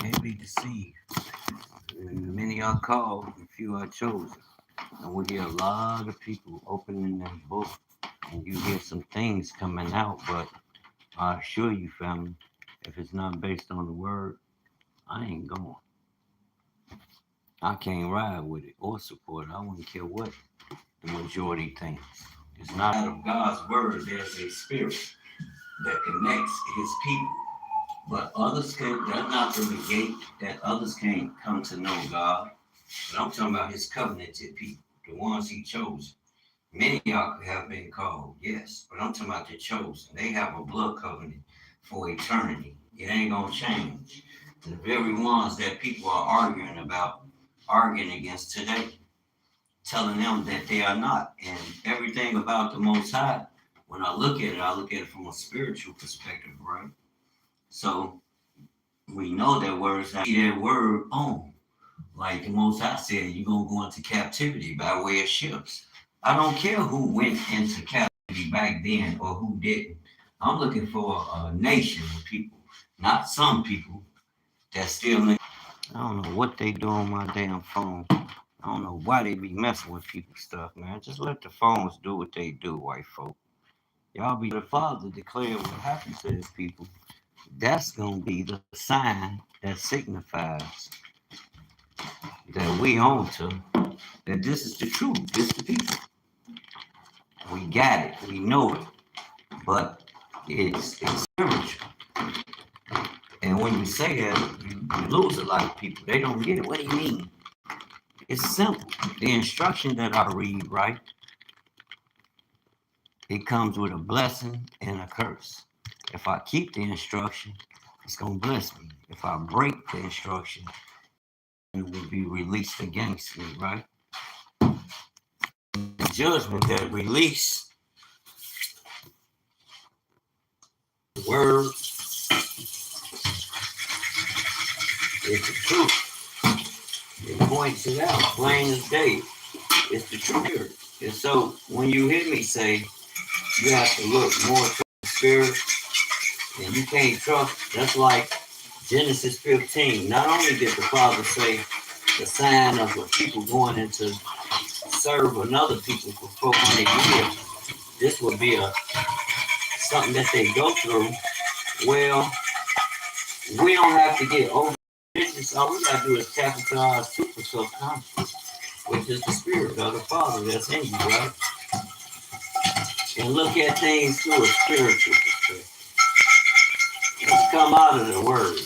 may be deceived. Many are called, and few are chosen. And we hear a lot of people opening their book, and you hear some things coming out, but I assure you, family, if it's not based on the word, I ain't going. I can't ride with it or support it. I wouldn't care what the majority thinks. It's not out of God's word. There's a spirit that connects his people. But others can't, that's not to negate that others can't come to know God. But I'm talking about his covenanted people, the ones he chose. Many have been called, yes, but I'm talking about the chosen. They have a blood covenant for eternity. It ain't gonna change. The very ones that people are arguing against today, telling them that they are not. And everything about the Most High, when I look at it from a spiritual perspective, right? So we know that words have that word on. Like the Most High said, you're going to go into captivity by way of ships. I don't care who went into captivity back then or who didn't. I'm looking for a nation of people, not some people that still. I don't know what they do on my damn phone. I don't know why they be messing with people's stuff, man. Just let the phones do what they do, white folk. Y'all be the Father declare what happens to his people. That's gonna be the sign that signifies that we own to, that this is the truth, this is the people. We got it, we know it, but it's spiritual. And when you say that, you lose a lot of people. They don't get it. What do you mean? It's simple. The instruction that I read, right? It comes with a blessing and a curse. If I keep the instruction, it's gonna bless me. If I break the instruction, it will be released against me, right? The judgment that release the word is the truth. It points it out, plain as day. It's the truth. And so when you hear me say you have to look more to the spirit and you can't trust, that's like Genesis 15. Not only did the Father say the sign of the people going into serve another people for 400 years, this would be something that they go through. Well, we don't have to get over this. All we gotta do is tap into our super subconscious, which is the spirit of the Father that's in you, right? And look at things through a spiritual perspective. Let's come out of the word.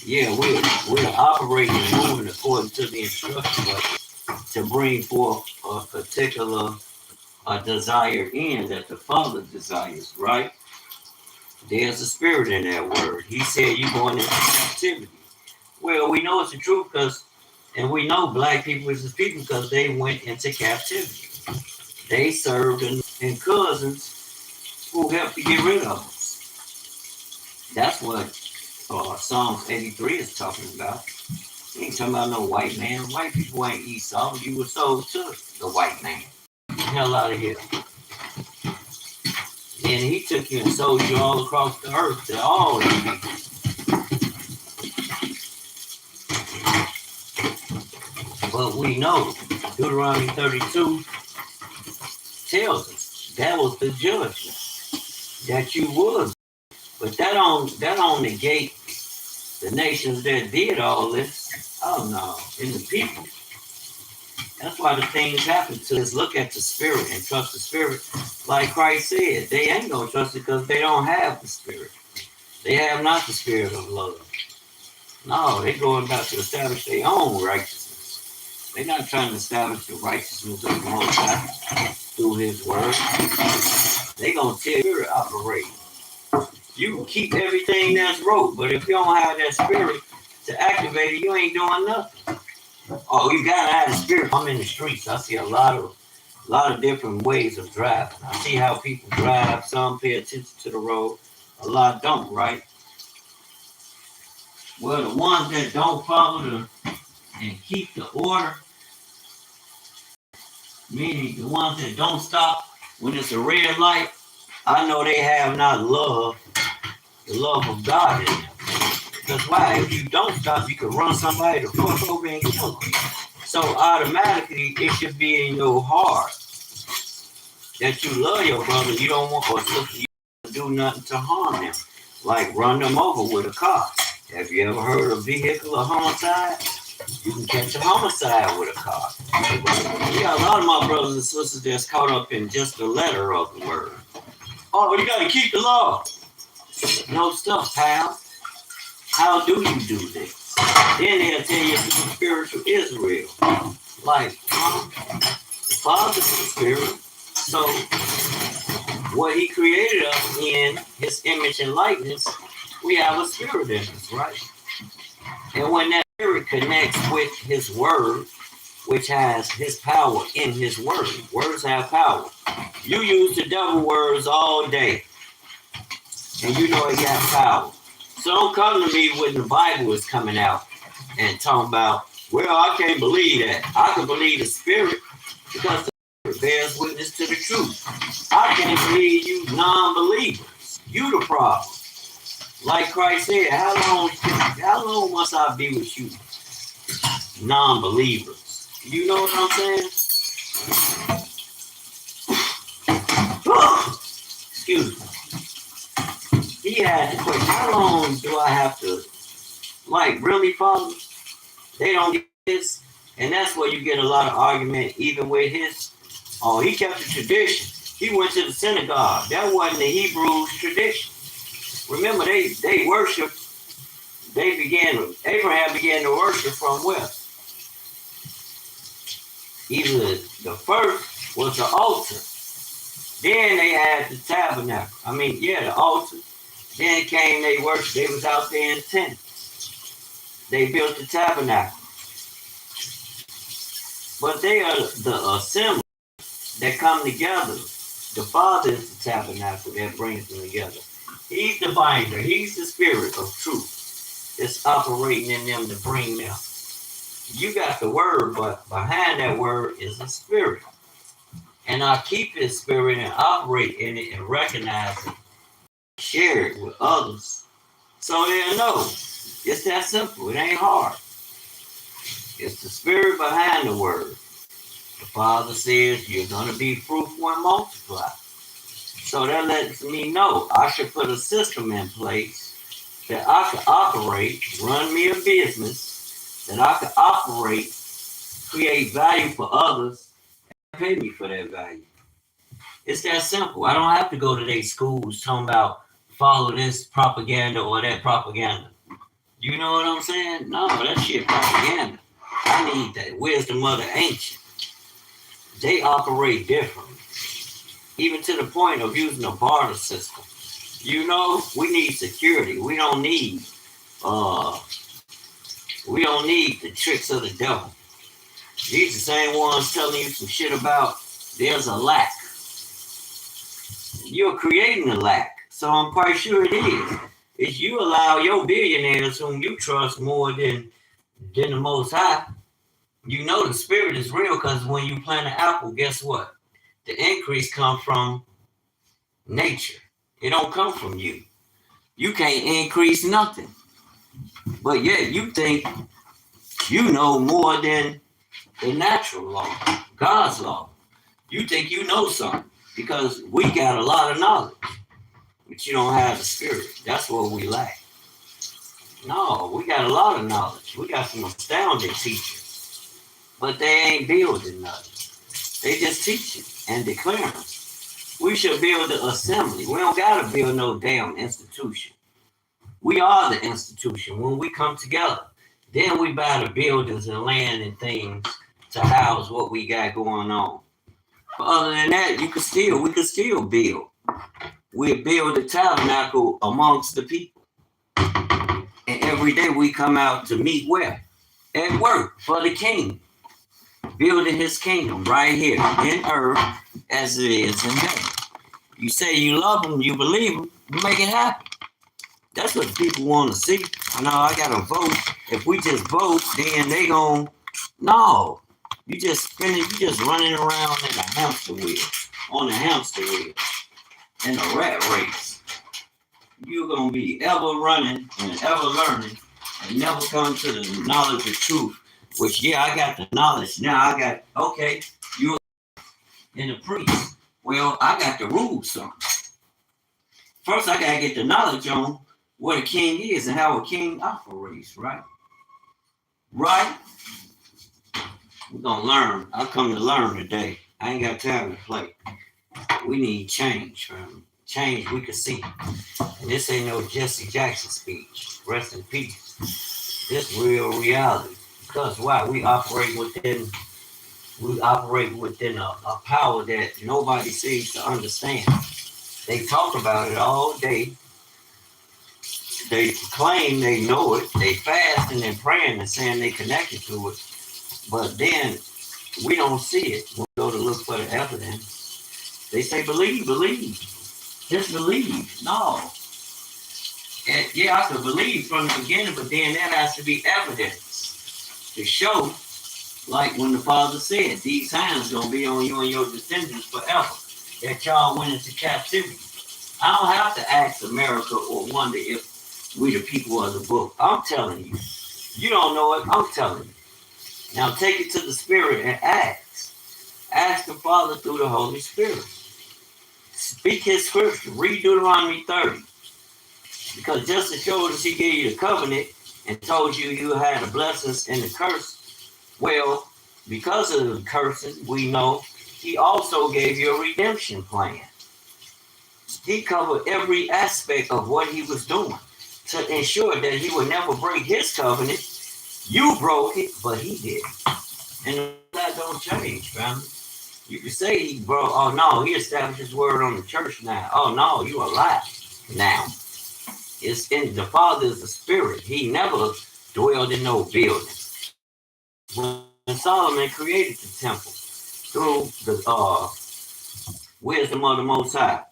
Yeah, we're operating and moving according to the instruction, but to bring forth a particular desire in that the Father desires, right? There's a spirit in that word. He said you're going into captivity. Well, we know it's the truth and we know black people is his people because they went into captivity. They served in cousins who helped to get rid of us. That's what Psalms 83 is talking about. He ain't talking about no white man. White people ain't Esau. You were sold to the white man. Get the hell out of here. And he took you and sold you all across the earth to all the people. But we know Deuteronomy 32 tells us that was the judgment that you would. But that don't negate the nations that did all this. Oh no, in the people. That's why the things happen to us. Look at the spirit and trust the spirit. Like Christ said, they ain't gonna trust it because they don't have the spirit. They have not the spirit of love. No, they're going about to establish their own righteousness. They're not trying to establish the righteousness of the Most High through his word. They're gonna tell you to operate. You can keep everything that's wrote, but if you don't have that spirit to activate it, you ain't doing nothing. Oh, you gotta have the spirit. I'm in the streets. I see a lot of different ways of driving. I see how people drive. Some pay attention to the road. A lot don't, right? Well, the ones that don't follow and keep the order, meaning the ones that don't stop when it's a red light, I know they have not love, the love of God in them. Because why? If you don't stop, you can run somebody to fuck over and kill them. So automatically, it should be in your heart that you love your brother. You don't want or sister to do nothing to harm them, like run them over with a car. Have you ever heard of vehicular homicide? You can catch a homicide with a car. Yeah, a lot of my brothers and sisters that's caught up in just the letter of the word. Oh, you gotta keep the law. No stuff, pal. How do you do this? Then they'll tell you it's spiritual Israel. Like, the Father's the spirit. So, what he created us in his image and likeness, we have a spirit in us, right? And when that spirit connects with his word, which has his power in his word, words have power. You use the devil words all day, and you know it got power. So don't come to me when the Bible is coming out and talking about, well, I can't believe that. I can believe the spirit because the spirit bears witness to the truth. I can't believe you non-believers. You the problem. Like Christ said, how long must I be with you non-believers? You know what I'm saying? Excuse me. He had the question, how long do I have to, like, really, Father? They don't get this. And that's where you get a lot of argument, even with his, oh, he kept the tradition. He went to the synagogue. That wasn't the Hebrews' tradition. Remember, they worshiped, Abraham began to worship from where? Either the first was the altar. Then they had the tabernacle. The altar. Then came they worship. They was out there in tents. They built the tabernacle. But they are the assembly that come together. The Father is the tabernacle that brings them together. He's the binder. He's the spirit of truth that's operating in them to bring them. You got the word, but behind that word is a spirit. And I keep his spirit and operate in it and recognize it, share it with others, so they'll know. It's that simple. It ain't hard. It's the spirit behind the word. The Father says you're going to be fruitful and multiply. So that lets me know I should put a system in place that I could operate, run me a business, that I could operate, create value for others, and pay me for that value. It's that simple. I don't have to go to their schools talking about follow this propaganda or that propaganda. You know what I'm saying? No, that shit propaganda. I need that wisdom of the ancient. They operate differently. Even to the point of using a barter system. You know, we need security. We don't need the tricks of the devil. These the same ones telling you some shit about there's a lack. You're creating a lack. So I'm quite sure it is. If you allow your billionaires whom you trust more than the Most High, you know the spirit is real because when you plant an apple, guess what? The increase comes from nature. It don't come from you. You can't increase nothing. But yet you think you know more than the natural law, God's law. You think you know something because we got a lot of knowledge, but you don't have the spirit. That's what we lack. No, we got a lot of knowledge. We got some astounding teachers, but they ain't building nothing. They just teaching and declaring. We should build the assembly. We don't got to build no damn institution. We are the institution. When we come together, then we buy the buildings and land and things to house what we got going on. But other than that, we could still build. We build the tabernacle amongst the people. And every day we come out to meet where? At work for the king. Building his kingdom right here in earth as it is in heaven. You say you love him, you believe him, you make it happen. That's what people want to see. No, I got to vote. If we just vote, then they gon' no. You just running around in a hamster wheel, on a hamster wheel, in a rat race. you're going to be ever running and ever learning and never come to the knowledge of truth. Which, yeah, I got the knowledge. Now I got, okay, you're in the priest. Well, I got the rules, son. First, I got to get the knowledge on what a king is and how a king operates, right? Right? We're going to learn. I come to learn today. I ain't got time to play. We need change, family. Change we can see. And this ain't no Jesse Jackson speech. Rest in peace. This real reality. Because why? We operate within a power that nobody seems to understand. They talk about it all day. They claim they know it. They fast and they're praying and saying they connected to it. But then we don't see it. We go to look for the evidence. They say, believe. Just believe. No. And yeah, I could believe from the beginning, but then that has to be evidence to show, like when the Father said, these hands going to be on you and your descendants forever, that y'all went into captivity. I don't have to ask America or wonder if we the people of the book. I'm telling you. You don't know it. I'm telling you. Now take it to the Spirit and ask. Ask the Father through the Holy Spirit. Speak His scripture. Read Deuteronomy 30. Because just to show us He gave you the covenant and told you you had the blessings and the curse, well, because of the curses, we know He also gave you a redemption plan. He covered every aspect of what He was doing to ensure that He would never break His covenant. You broke it, but He did. And that don't change, family. You can say He broke, oh no, He established His word on the church now. Oh no, you are alive now. It's in the Father is the Spirit. He never dwelled in no building. When Solomon created the temple through the wisdom of the Most High,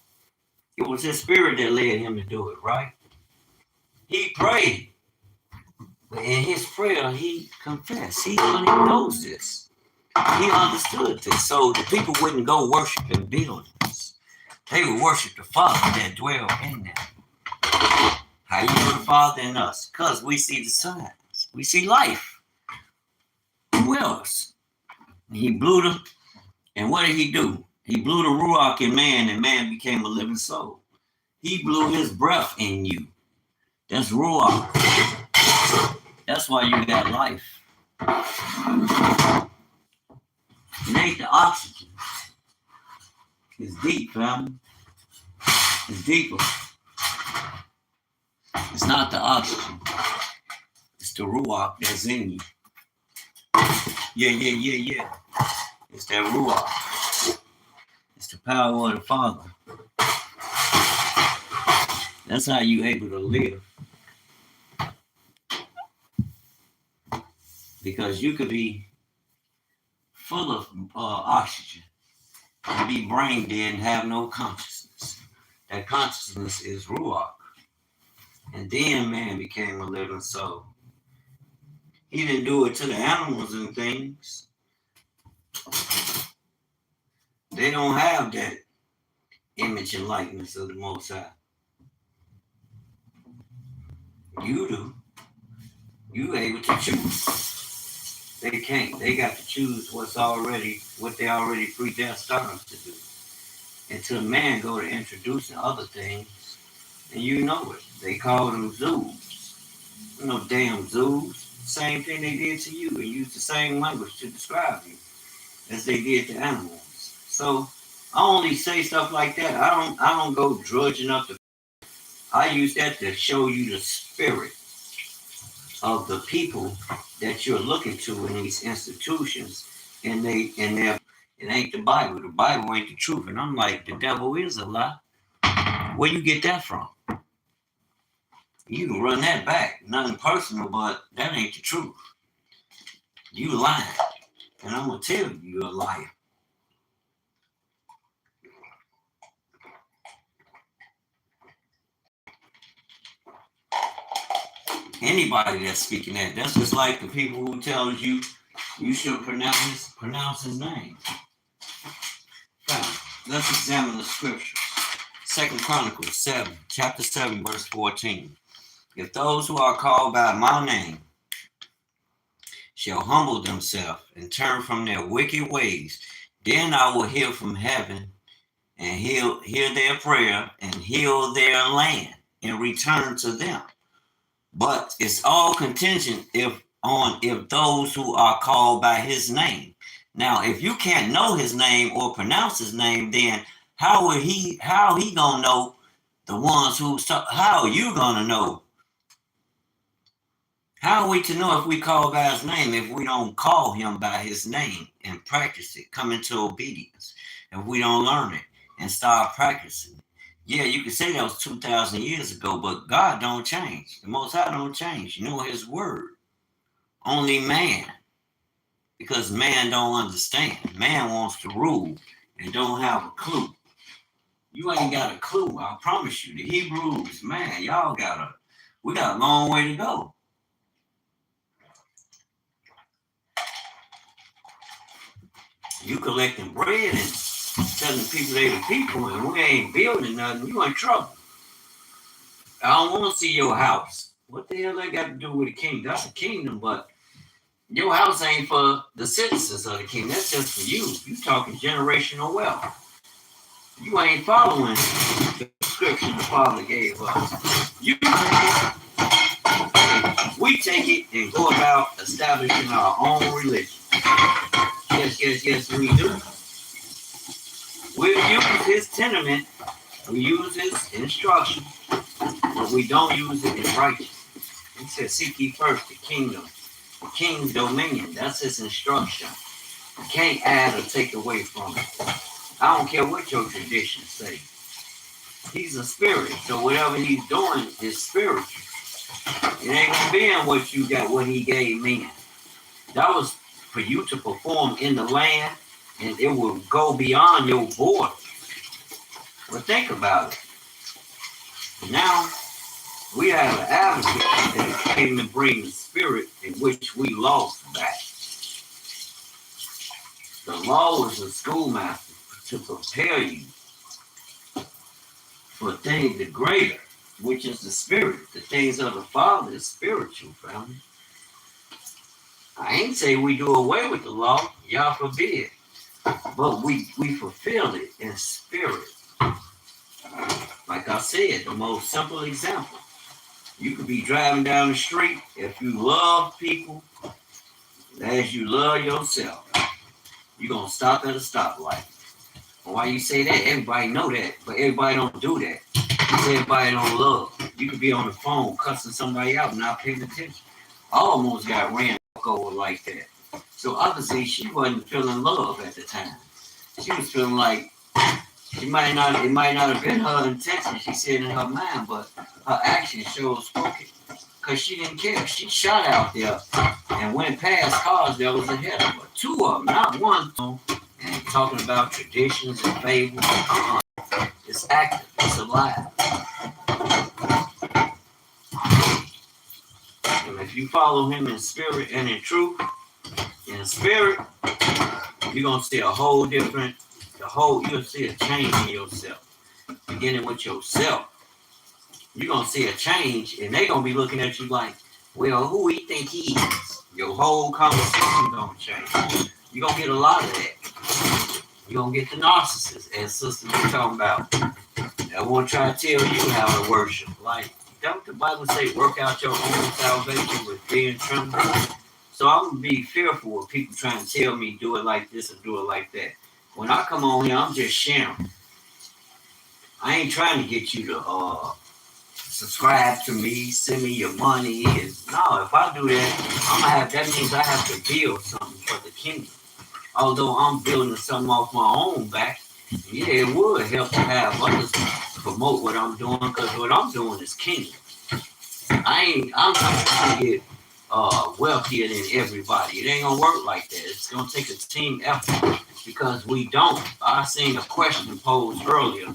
it was His Spirit that led him to do it, right? He prayed. But in his prayer, he confessed. He knows this. He understood this. So the people wouldn't go worship in buildings. They would worship the Father that dwelled in them. How you know the Father in us? Because we see the signs. We see life. Who else? He blew the, and what did He do? He blew the Ruach in man, and man became a living soul. He blew His breath in you. That's Ruach. That's why you got life. It ain't the oxygen. It's deep, fam. It's deeper. It's not the oxygen. It's the Ruach that's in you. Yeah. It's that Ruach. It's the power of the Father. That's how you able to live. Because you could be full of oxygen and be brain dead and have no consciousness. That consciousness is Ruach. And then man became a living soul. He didn't do it to the animals and things. They don't have that image and likeness of the Most High. You do. You able to choose. They can't. They got to choose what they already predestined to do. Until man go to introducing other things, and you know it. They call them zoos. No damn zoos. Same thing they did to you, and use the same language to describe you as they did to animals. So I only say stuff like that. I don't go drudging up the. I use that to show you the spirit of the people that you're looking to in these institutions, and it ain't the Bible. The Bible ain't the truth. And I'm like, the devil is a lie. Where you get that from? You can run that back. Nothing personal, but that ain't the truth. You lying. And I'm going to tell you you're a liar. Anybody that's speaking that's just like the people who tells you should pronounce his name. Fine. Let's examine the scriptures. Second Chronicles 7, chapter 7, verse 14. If those who are called by my name shall humble themselves and turn from their wicked ways, then I will hear from heaven and hear their prayer and heal their land and return to them. But it's all contingent if those who are called by his name. Now, if you can't know his name or pronounce his name, then how he gonna know the ones who? How are you gonna know? How are we to know if we call by his name if we don't call him by his name and practice it, come into obedience? If we don't learn it and start practicing it. Yeah, you can say that was 2,000 years ago, but God don't change. The Most High don't change. You know his word. Only man, because man don't understand. Man wants to rule and don't have a clue. You ain't got a clue. I promise you. The Hebrews, man, we got a long way to go. You collecting bread and telling people they the people, and we ain't building nothing. You in trouble. I don't want to see your house. What the hell that got to do with the kingdom? That's a kingdom, but your house ain't for the citizens of the kingdom. That's just for you. You talking generational wealth. You ain't following the description the Father gave us. You take it, we take it and go about establishing our own religion. Yes, we do. We'll use his tenement, we use his instruction, but we don't use it in righteousness. He says, seek ye first the kingdom, the king's dominion. That's his instruction. You can't add or take away from it. I don't care what your traditions say. He's a spirit, so whatever he's doing is spiritual. It ain't gonna be in what you got, what he gave men. That was for you to perform in the land, and it will go beyond your border. But think about it. Now, we have an advocate that came to bring the spirit in which we lost back. The law is a schoolmaster to prepare you for things the greater, which is the spirit. The things of the Father is spiritual, family. I ain't say we do away with the law, y'all forbid, but we fulfill it in spirit. Like I said, the most simple example. You could be driving down the street. If you love people as you love yourself, you're going to stop at a stoplight. Why you say that? Everybody know that, but everybody don't do that. Because everybody don't love. You could be on the phone cussing somebody out and not paying attention. I almost got ran over like that. So obviously she wasn't feeling love at the time. She was feeling like it might not have been her intention, she said in her mind, but her actions shows spoken. Because she didn't care. She shot out there and went past cars that was ahead of her. Two of them, not one. And talking about traditions and fables. It's active. It's alive. And if you follow him in spirit and in truth, in spirit, you're going to see a whole different, you'll see a change in yourself. Beginning with yourself. You're going to see a change, and they're going to be looking at you like, well, who he think he is? Your whole conversation going to change. You're going to get a lot of that. You're going to get the narcissists, as sisters were talking about. I want to try to tell you how to worship. Like, don't the Bible say, work out your own salvation with fear and trembling? So I'm going to be fearful of people trying to tell me, do it like this or do it like that. When I come on here, I'm just sharing. I ain't trying to get you to subscribe to me, send me your money. And no, if I do that, that means I have to build something for the kingdom. Although I'm building something off my own back, yeah, it would help to have others promote what I'm doing, because what I'm doing is kingdom. I'm not trying to get wealthier than everybody. It ain't gonna work like that. It's gonna take a team effort, because we don't. I seen a question posed earlier,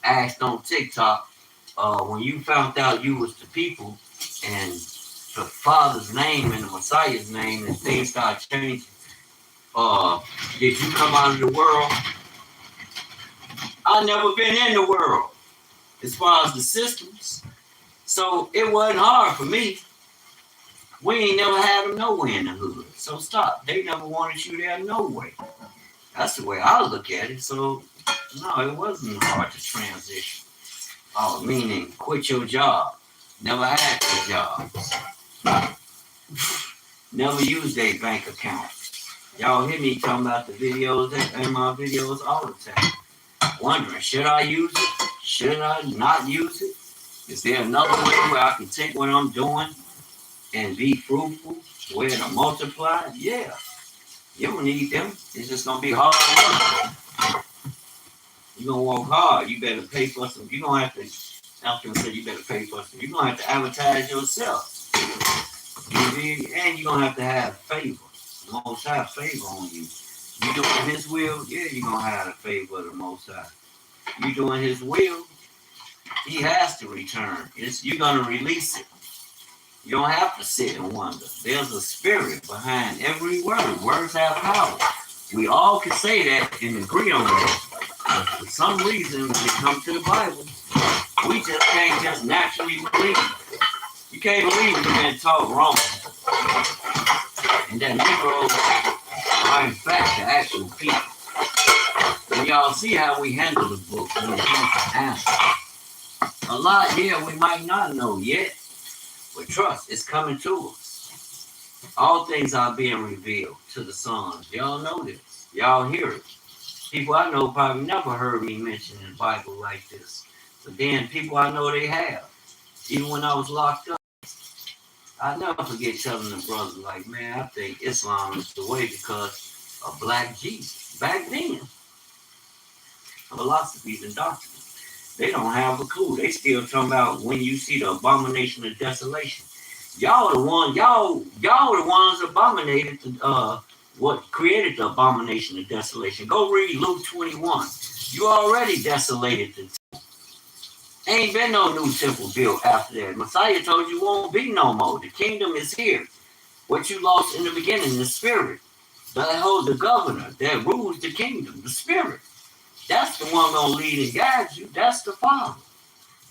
asked on TikTok, when you found out you was the people and the Father's name and the Messiah's name and things started changing, did you come out of the world? I never been in the world. as far as the systems. So it wasn't hard for me. We ain't never had them nowhere in the hood. So stop. They never wanted you there no way. That's the way I look at it. So no, it wasn't hard to transition. Oh, meaning quit your job. Never had a job. Never used a bank account. Y'all hear me talking about the videos in my videos all the time. Wondering, should I use it? Should I not use it? Is there another way where I can take what I'm doing and be fruitful, where to multiply? Yeah. You don't need them. It's just going to be hard work. You're going to work hard. You better pay for some. You're going to have to, I'm going to say you better pay for some. You're going to have to advertise yourself. And you're going to have favor. The Most High favor on you. You doing His will? Yeah, you're going to have the favor of the Most High. You doing His will? He has to return. You're going to release it. You don't have to sit and wonder. There's a spirit behind every word. Words have power. We all can say that and agree on that. But for some reason, when it comes to the Bible, we just can't just naturally believe it. You can't believe we've been taught wrong. And that Negroes are in fact the actual people. And y'all see how we handle the book when it comes to answers. A lot here we might not know yet. But trust, it's coming to us. All things are being revealed to the sons. Y'all know this. Y'all hear it. People I know probably never heard me mention in the Bible like this. But then people I know they have. Even when I was locked up, I never forget telling the brothers, like, man, I think Islam is the way because of Black Jesus. Back then, philosophies and doctrines. They don't have a clue. They still talking about when you see the abomination of desolation. Y'all the ones abominated what created the abomination of desolation. Go read Luke 21. You already desolated the temple. Ain't been no new temple built after that. Messiah told you won't be no more. The kingdom is here. What you lost in the beginning, the spirit. That holds the governor that rules the kingdom, the spirit. That's the one gonna lead and guide you. That's the Father.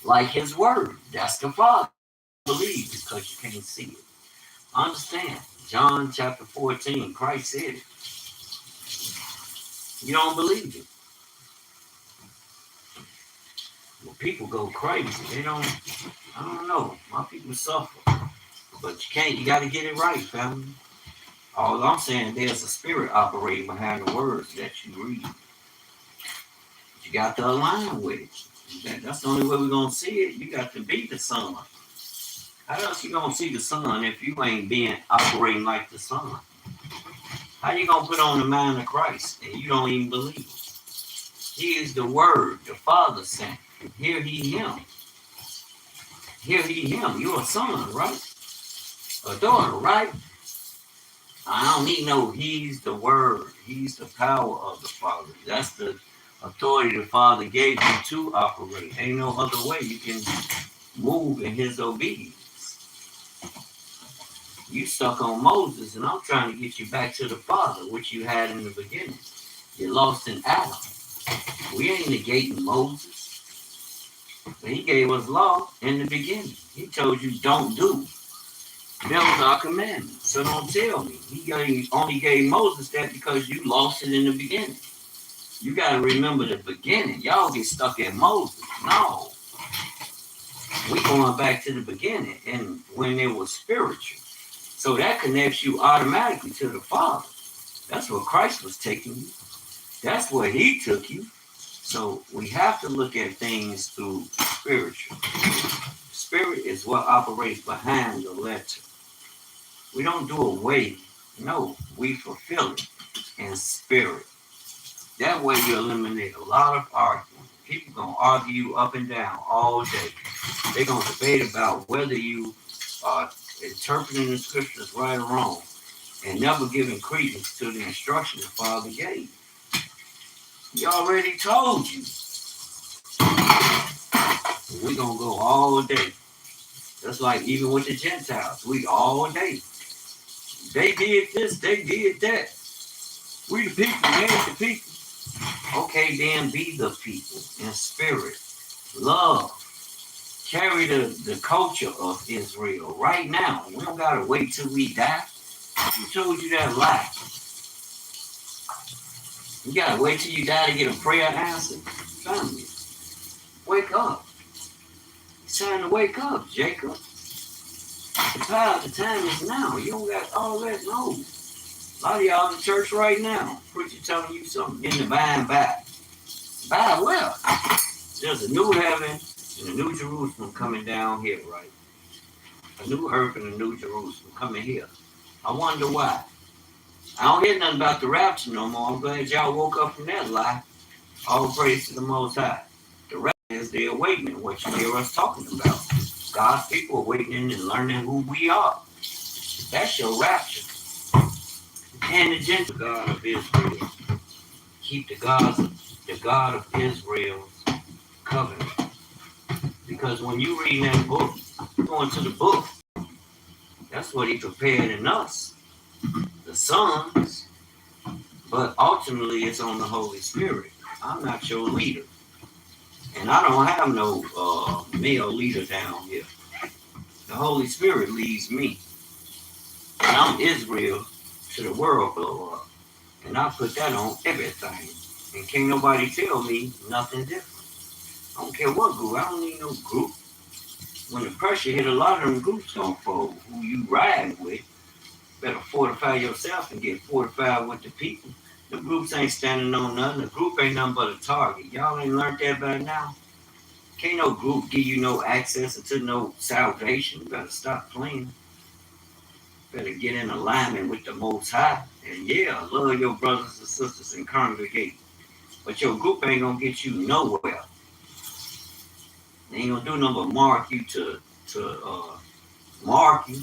Like His word. That's the Father. Believe because you can't see it. Understand? John chapter 14, Christ said it. You don't believe it. Well, people go crazy. They don't, I don't know. My people suffer. But you gotta get it right, family. All I'm saying, there's a spirit operating behind the words that you read. You got to align with it. That's the only way we're going to see it. You got to be the Son. How else you going to see the Son if you ain't operating like the Son? How you going to put on the mind of Christ and you don't even believe? He is the Word the Father sent. Hear ye Him. Hear ye Him. You're a son, right? A daughter, right? I don't need no He's the Word. He's the power of the Father. That's the authority the Father gave you to operate. Ain't no other way you can move in His obedience. You stuck on Moses, and I'm trying to get you back to the Father, which you had in the beginning. You're lost in Adam. We ain't negating Moses. But He gave us law in the beginning. He told you don't do. Those are commandments. So don't tell me. He only gave Moses that because you lost it in the beginning. You got to remember the beginning. Y'all get stuck at Moses. No. We going back to the beginning and when it was spiritual. So that connects you automatically to the Father. That's where Christ was taking you. That's where He took you. So we have to look at things through spiritual. Spirit is what operates behind the letter. We don't do away. No, we fulfill it in spirit. That way you eliminate a lot of arguing. People gonna argue up and down all day. They're gonna debate about whether you are interpreting the scriptures right or wrong, and never giving credence to the instruction the Father gave. He already told you. We're gonna go all day. That's like even with the Gentiles. We all day. They did this, they did that. We the people, they the people. Okay, then be the people in spirit. Love. Carry the culture of Israel right now. We don't gotta wait till we die. Who told you that lie? You gotta wait till you die to get a prayer answered. Family, wake up. It's time to wake up, Jacob. The time is now. You don't got all that. No. A lot of y'all in the church right now. Preacher telling you something in the by and by. By well. There's a new heaven and a new Jerusalem coming down here, right? A new earth and a new Jerusalem coming here. I wonder why. I don't hear nothing about the rapture no more. I'm glad y'all woke up from that lie. All praise to the Most High. The rapture is the awakening, what you hear us talking about. God's people awakening and learning who we are. That's your rapture. And the gentle God of Israel. Keep the God of Israel's covenant. Because when you read that book, you're going to the book. That's what he prepared in us, the sons. But ultimately, it's on the Holy Spirit. I'm not your leader. And I don't have no male leader down here. The Holy Spirit leads me. And I'm Israel to the world blow up. And I put that on everything. And can't nobody tell me nothing different. I don't care what group. I don't need no group. When the pressure hit, a lot of them groups don't fold. Who you riding with, better fortify yourself and get fortified with the people. The groups ain't standing on nothing. The group ain't nothing but a target. Y'all ain't learned that by now. Can't no group give you no access to no salvation. You better stop playing. Better get in alignment with the Most High. And yeah, love your brothers and sisters and congregate. But your group ain't gonna get you nowhere. They ain't gonna do nothing but mark you to mark you.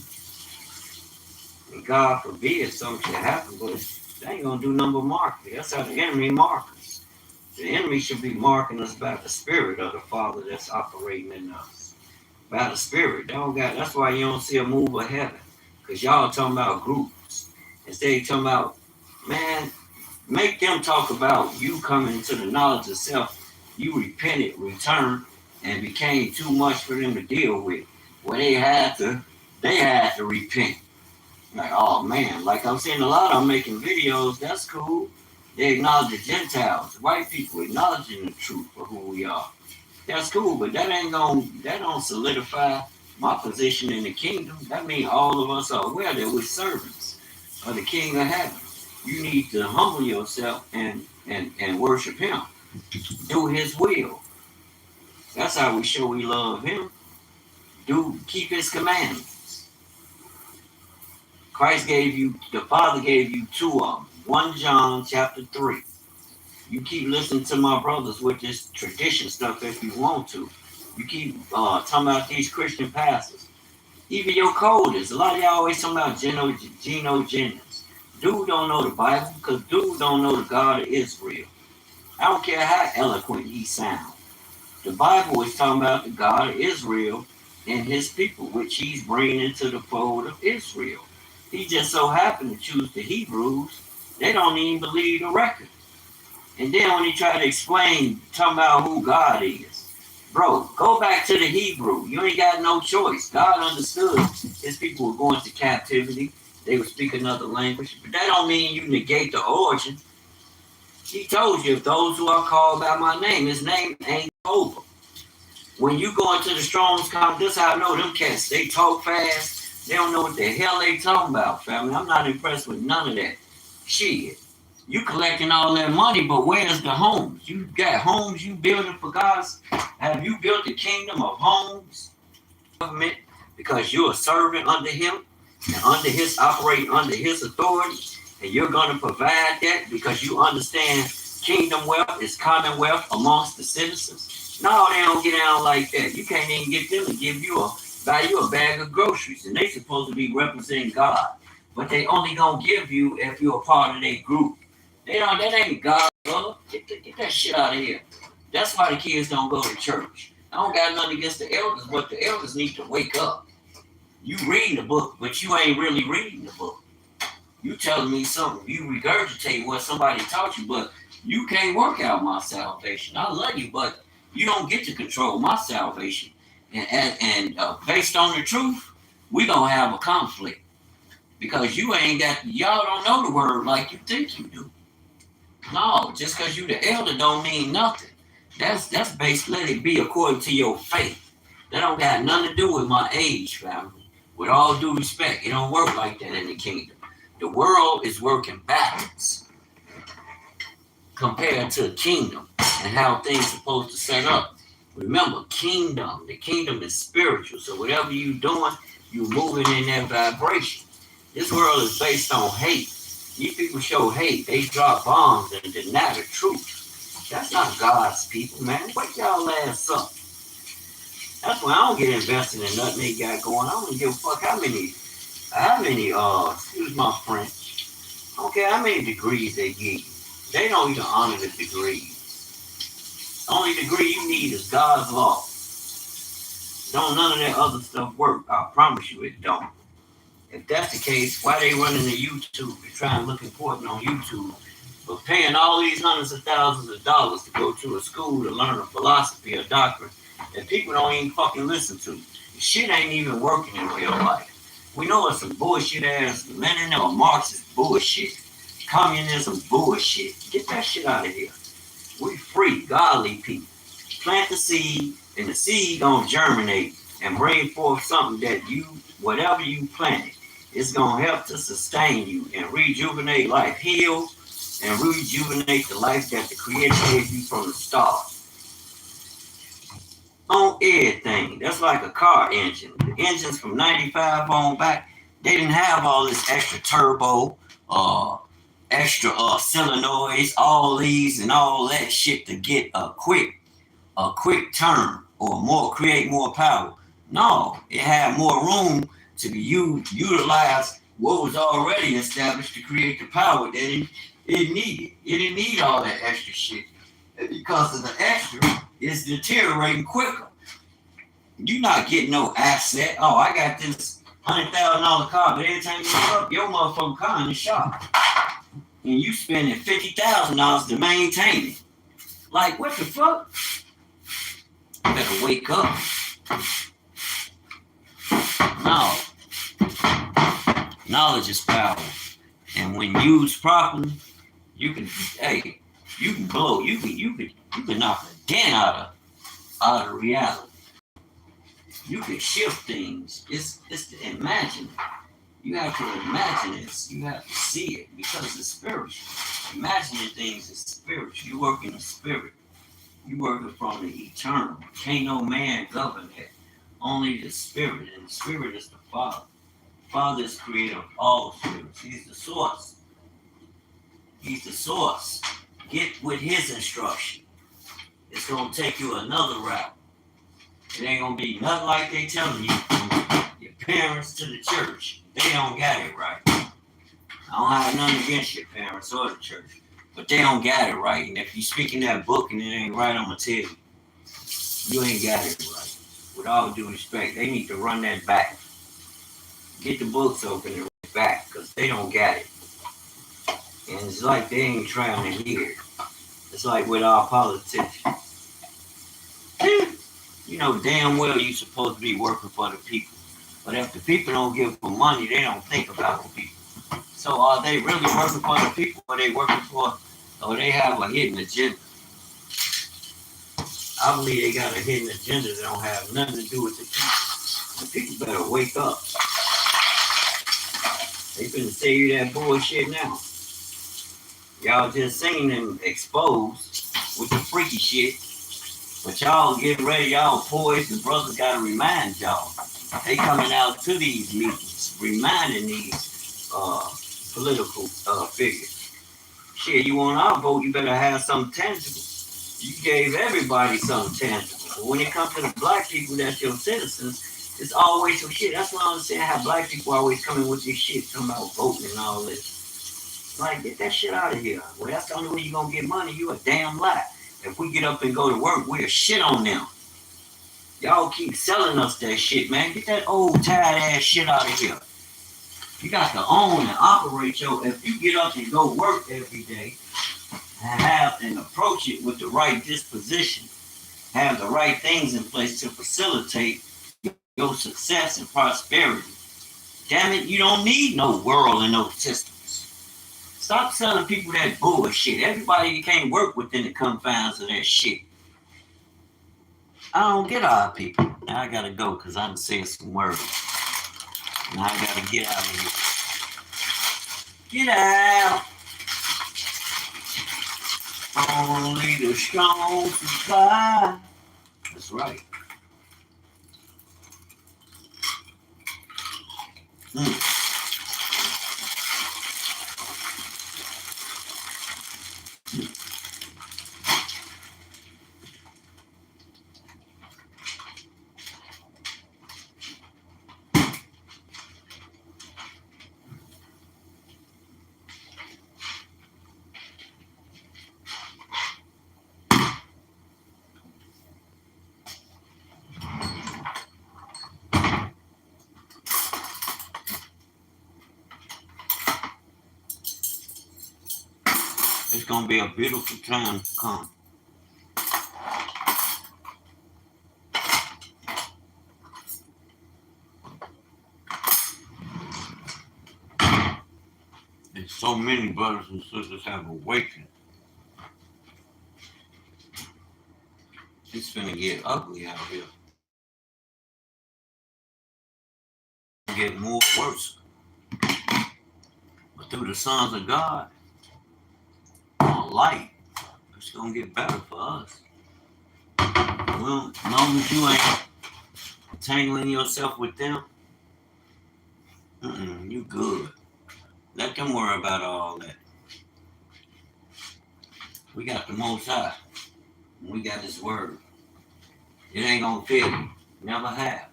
And God forbid something should happen, but they ain't gonna do nothing but mark you. That's how the enemy marks us. The enemy should be marking us by the Spirit of the Father that's operating in us. By the Spirit. That's why you don't see a move of heaven. Because y'all talking about groups. Instead of talking about, man, make them talk about you coming to the knowledge of self. You repented, returned, and became too much for them to deal with. Well, they had to repent. Like, oh man, like I'm seeing a lot of them making videos. That's cool. They acknowledge the Gentiles, white people acknowledging the truth for who we are. That's cool, but that don't solidify my position in the kingdom. That means all of us are aware that we're servants of the King of Heaven. You need to humble yourself and worship Him. Do His will. That's how we show we love Him. Keep His commandments. The Father gave you two of them. 1 John chapter 3. You keep listening to my brothers with this tradition stuff if you want to. You keep talking about these Christian pastors. Even your coders. A lot of y'all always talking about Geno Jennings. Dude don't know the Bible because dude don't know the God of Israel. I don't care how eloquent he sounds. The Bible is talking about the God of Israel and his people, which he's bringing into the fold of Israel. He just so happened to choose the Hebrews. They don't even believe the record. And then when he tried to explain, talking about who God is, bro, go back to the Hebrew. You ain't got no choice. God understood his people were going to captivity. They would speak another language. But that don't mean you negate the origin. He told you, if those who are called by my name, his name ain't over. When you go into the Strong's Conference, this how I know them cats. They talk fast. They don't know what the hell they talking about, family. I'm not impressed with none of that. Shit. You collecting all that money, but where's the homes? You got homes you building for God's. Have you built the kingdom of homes? Government, because you're a servant under him and operating under his authority, and you're going to provide that because you understand kingdom wealth is commonwealth amongst the citizens. No, they don't get down like that. You can't even get them to buy you a bag of groceries, and they supposed to be representing God, but they only gonna give you if you're a part of their group. That ain't God, brother. Get that shit out of here. That's why the kids don't go to church. I don't got nothing against the elders, but the elders need to wake up. You reading the book, but you ain't really reading the book. You telling me something. You regurgitate what somebody taught you, but you can't work out my salvation. I love you, but You don't get to control my salvation. And based on the truth, we gonna have a conflict because y'all don't know the word like you think you do. No, just because you the elder don't mean nothing. That's based. Let it be according to your faith. That don't got nothing to do with my age, family. With all due respect, it don't work like that in the kingdom. The world is working backwards compared to the kingdom and how things supposed to set up. Remember, kingdom. The kingdom is spiritual. So whatever you doing, you moving in that vibration. This world is based on hate. These people show hate. They drop bombs and deny the truth. That's not God's people, man. Wake y'all ass up. That's why I don't get invested in nothing they got going. I don't give a fuck how many, excuse my French. I don't care how many degrees they give you. They don't even honor the degrees. The only degree you need is God's law. Don't none of that other stuff work. I promise you it don't. If that's the case, why they running to YouTube and trying to look important on YouTube, but paying all these hundreds of thousands of dollars to go to a school to learn a philosophy or doctrine that people don't even fucking listen to? The shit ain't even working in real life. We know it's some bullshit ass Lenin or Marxist bullshit. Communism bullshit. Get that shit out of here. We free, godly people. Plant the seed, and the seed gonna germinate and bring forth something that whatever you planted, it's gonna help to sustain you and rejuvenate life, heal and rejuvenate the life that the Creator gave you from the start. On everything. That's like a car engine. The engines from 95 on back, they didn't have all this extra turbo, extra solenoids, all these and all that shit to get a quick turn or create more power. No, it had more room to utilize what was already established to create the power that it needed. It didn't need all that extra shit. And because of the extra, it's deteriorating quicker. You're not getting no asset. Oh, I got this $100,000 car, but every time you look up, your motherfucking car in the shop. And you spending $50,000 to maintain it. Like, what the fuck? You better wake up. No. Knowledge is power. And when used properly, you can blow, you can knock a dent out of reality. You can shift things. It's to imagine it. You have to imagine this. You have to see it because it's spiritual. Imagining things is spiritual. You work in the spirit. You working from the eternal. Can't no man govern that. Only the spirit, and the spirit is the Father. The Father is creator of all spirits. He's the source. He's the source. Get with his instruction. It's gonna take you another route. It ain't gonna be nothing like they telling you from your parents to the church. They don't got it right. I don't have nothing against your parents or the church, but they don't got it right. And if you speaking that book and it ain't right, I'm gonna tell you, you ain't got it right. With all due respect, they need to run that back. Get the books open and run it back, because they don't got it. And it's like they ain't trying to hear it. It's like with our politicians. You know damn well you're supposed to be working for the people. But if the people don't give them money, they don't think about the people. So are they really working for the people, or they have a hidden agenda? I believe they got a hidden agenda that don't have nothing to do with the people. The people better wake up. They finna say you that bullshit now. Y'all just seen them exposed with the freaky shit. But y'all getting ready, y'all poised. The brothers gotta remind y'all. They coming out to these meetings, reminding these political figures. Shit, you want our vote, you better have something tangible. You gave everybody something tangible. But when it comes to the black people that's your citizens, it's always some shit. That's why I understand how black people always coming with this shit, talking about voting and all this. Like, get that shit out of here. Well, that's the only way you're gonna get money. You a damn lie. If we get up and go to work, we'll shit on them. Y'all keep selling us that shit, man. Get that old tired ass shit out of here. You got to own and operate if you get up and go work every day and have and approach it with the right disposition, have the right things in place to facilitate your success and prosperity. Damn it, you don't need no world and no systems. Stop selling people that bullshit. Everybody can't work within the confines of that shit. I don't get our people. Now I gotta go because I done said some words. Now I gotta get out of here. Get out. Only the strong survive. That's right. It's gonna be a beautiful time to come. And so many brothers and sisters have awakened. It's gonna get ugly out here. Get more worse. But through the sons of God, light, it's gonna get better for us. Well, as long as you ain't tangling yourself with them, you good. Let them worry about all that. We got the Most High. We got His Word. It ain't gonna fail you. Never have.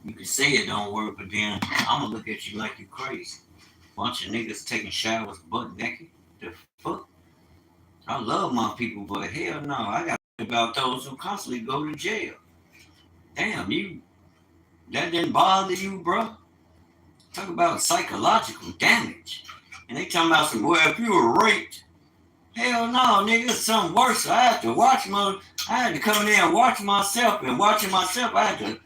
You can say it don't work, but then I'm gonna look at you like you crazy. Bunch of niggas taking showers butt naked. The fuck? I love my people, but hell no, I got about those who constantly go to jail. Damn, that didn't bother you, bro? Talk about psychological damage. And they talking about some, well, if you were raped, hell no, nigga, it's something worse. I had to come in there and watch myself, and watching myself, I had to,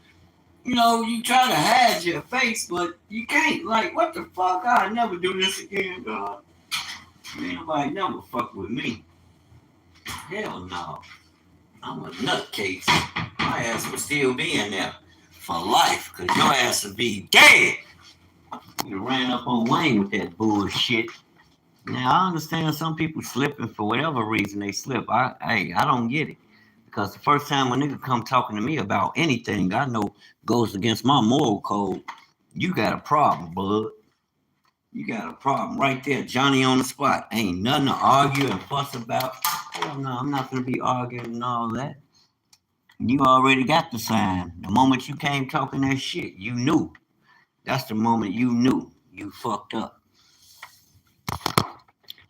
you try to hide your face, but you can't. Like, what the fuck? I'll never do this again, God. Ain't nobody never fuck with me. Hell no. I'm a nutcase. My ass would still be in there for life, because your ass would be dead. You ran up on Wayne with that bullshit. Now, I understand some people slipping for whatever reason they slip. I don't get it. Because the first time a nigga come talking to me about anything I know goes against my moral code, you got a problem, bud. You got a problem right there, Johnny on the spot. Ain't nothing to argue and fuss about. Hell no, I'm not going to be arguing and all that. You already got the sign. The moment you came talking that shit, you knew. That's the moment you knew you fucked up.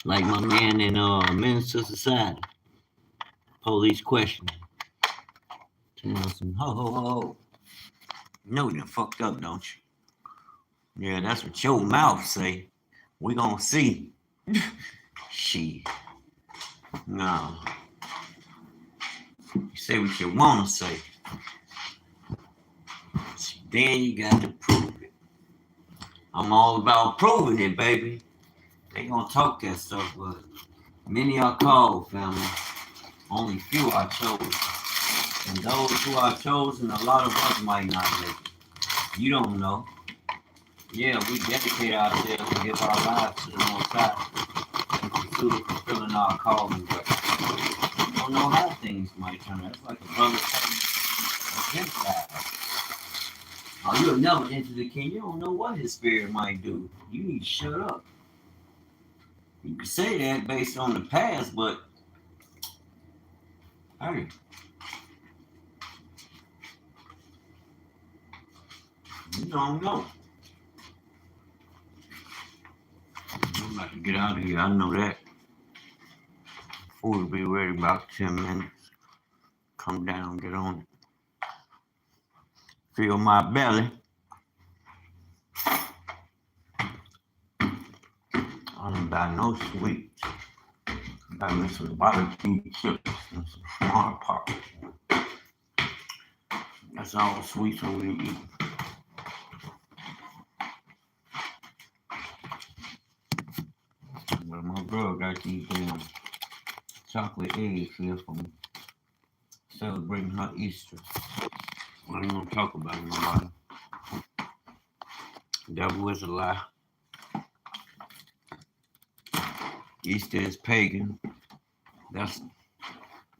Like my man in Men's to Society. Police question. Tell some ho ho ho. You know you done fucked up, don't you? Yeah, that's what your mouth say. We gonna see. Shit. No. You say what you wanna say. Then you got to prove it. I'm all about proving it, baby. They gonna talk that stuff, but many are called, family. Only few are chosen. And those who are chosen, a lot of us might not make it. You don't know. Yeah, we dedicate ourselves and give our lives to the Most High in pursuit of fulfilling our calling, but you don't know how things might turn out. It's like a brother saying, a Gentile. Oh, you'll never enter the kingdom. You don't know what his spirit might do. You need to shut up. You can say that based on the past, but hey, you don't know. I'm about to get out of here. I know that. Food will be ready about 10 minutes. Come down, get on it. Fill my belly. I don't buy no sweets. I buy me some barbecue chips. and some smart parts. That's all the sweets we eat. But my girl got these chocolate eggs here from celebrating her Easter. I ain't gonna talk about it nobody. Devil is a lie. Easter is pagan. That's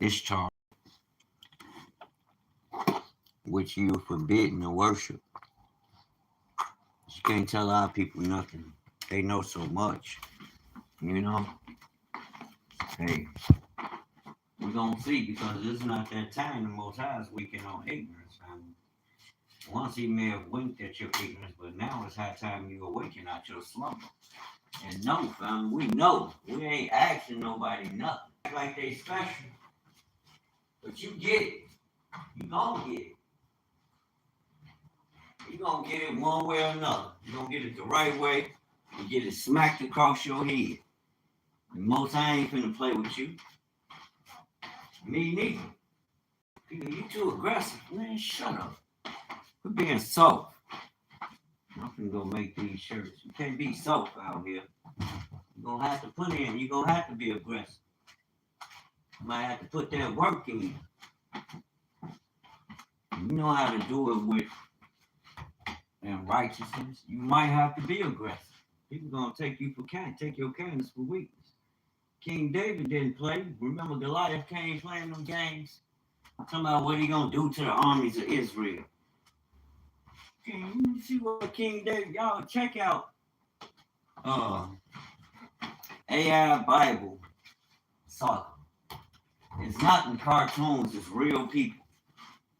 Ishtar, which you are forbidden to worship. You can't tell our people nothing. They know so much. You know? Hey, we're gonna see because it's not that time the Most High is weakening on ignorance. Once he may have winked at your ignorance, but now it's high time you awaken out your slumber. And no, fam, we know. We ain't asking nobody nothing. Act like they special. But you get it. You gonna get it. You gonna get it one way or another. You gonna get it the right way and get it smacked across your head. And most I ain't finna play with you. Me neither. You too aggressive. Man, shut up. Quit being soft. I'm finna go make these shirts. You can't be soft out here. You're gonna have to put in. You're gonna have to be aggressive. You might have to put that work in. You know how to do it with righteousness. You might have to be aggressive. People gonna take your kindness for weakness. King David didn't play. Remember Goliath came playing them games? Talking about what he gonna do to the armies of Israel. You see what King David, y'all check out AI Bible Saga. It's not in cartoons, it's real people.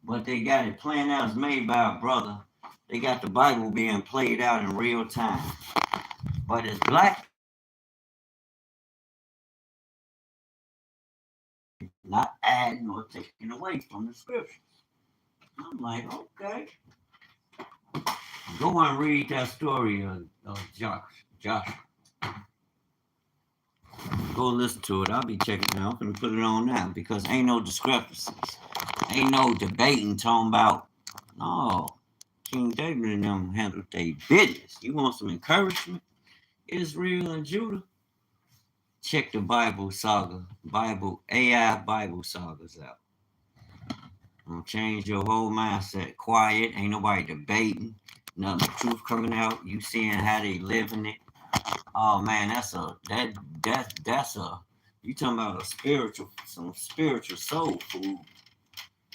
But they got it playing out, it's made by a brother. They got the Bible being played out in real time. But it's black, not adding or taking away from the scriptures. I'm like, okay. Go and read that story of Joshua. Go listen to it. I'll be checking it out. I'm going to put it on now because ain't no discrepancies. Ain't no debating talking about, no, King David and them handled their business. You want some encouragement? Israel and Judah? Check the Bible saga, AI Bible sagas out. Gonna change your whole mindset. Quiet, ain't nobody debating. Nothing truth coming out. You seeing how they living it. Oh man, that's a you talking about some spiritual soul food.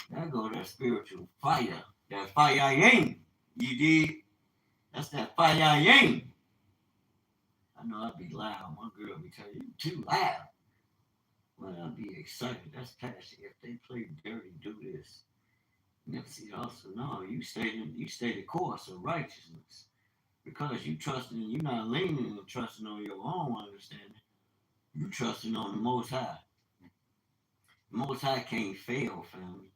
That go that spiritual fire. That fire yang. You did? That's that fire yang. I know I'd be loud. My girl be telling you too loud. Well, I'd be excited. That's passion. If they play dirty, do this. Nipsey also, no, you stay the course of righteousness. Because you trusting, you're not leaning and trusting on your own understanding. You trusting on the Most High. The Most High can't fail, family.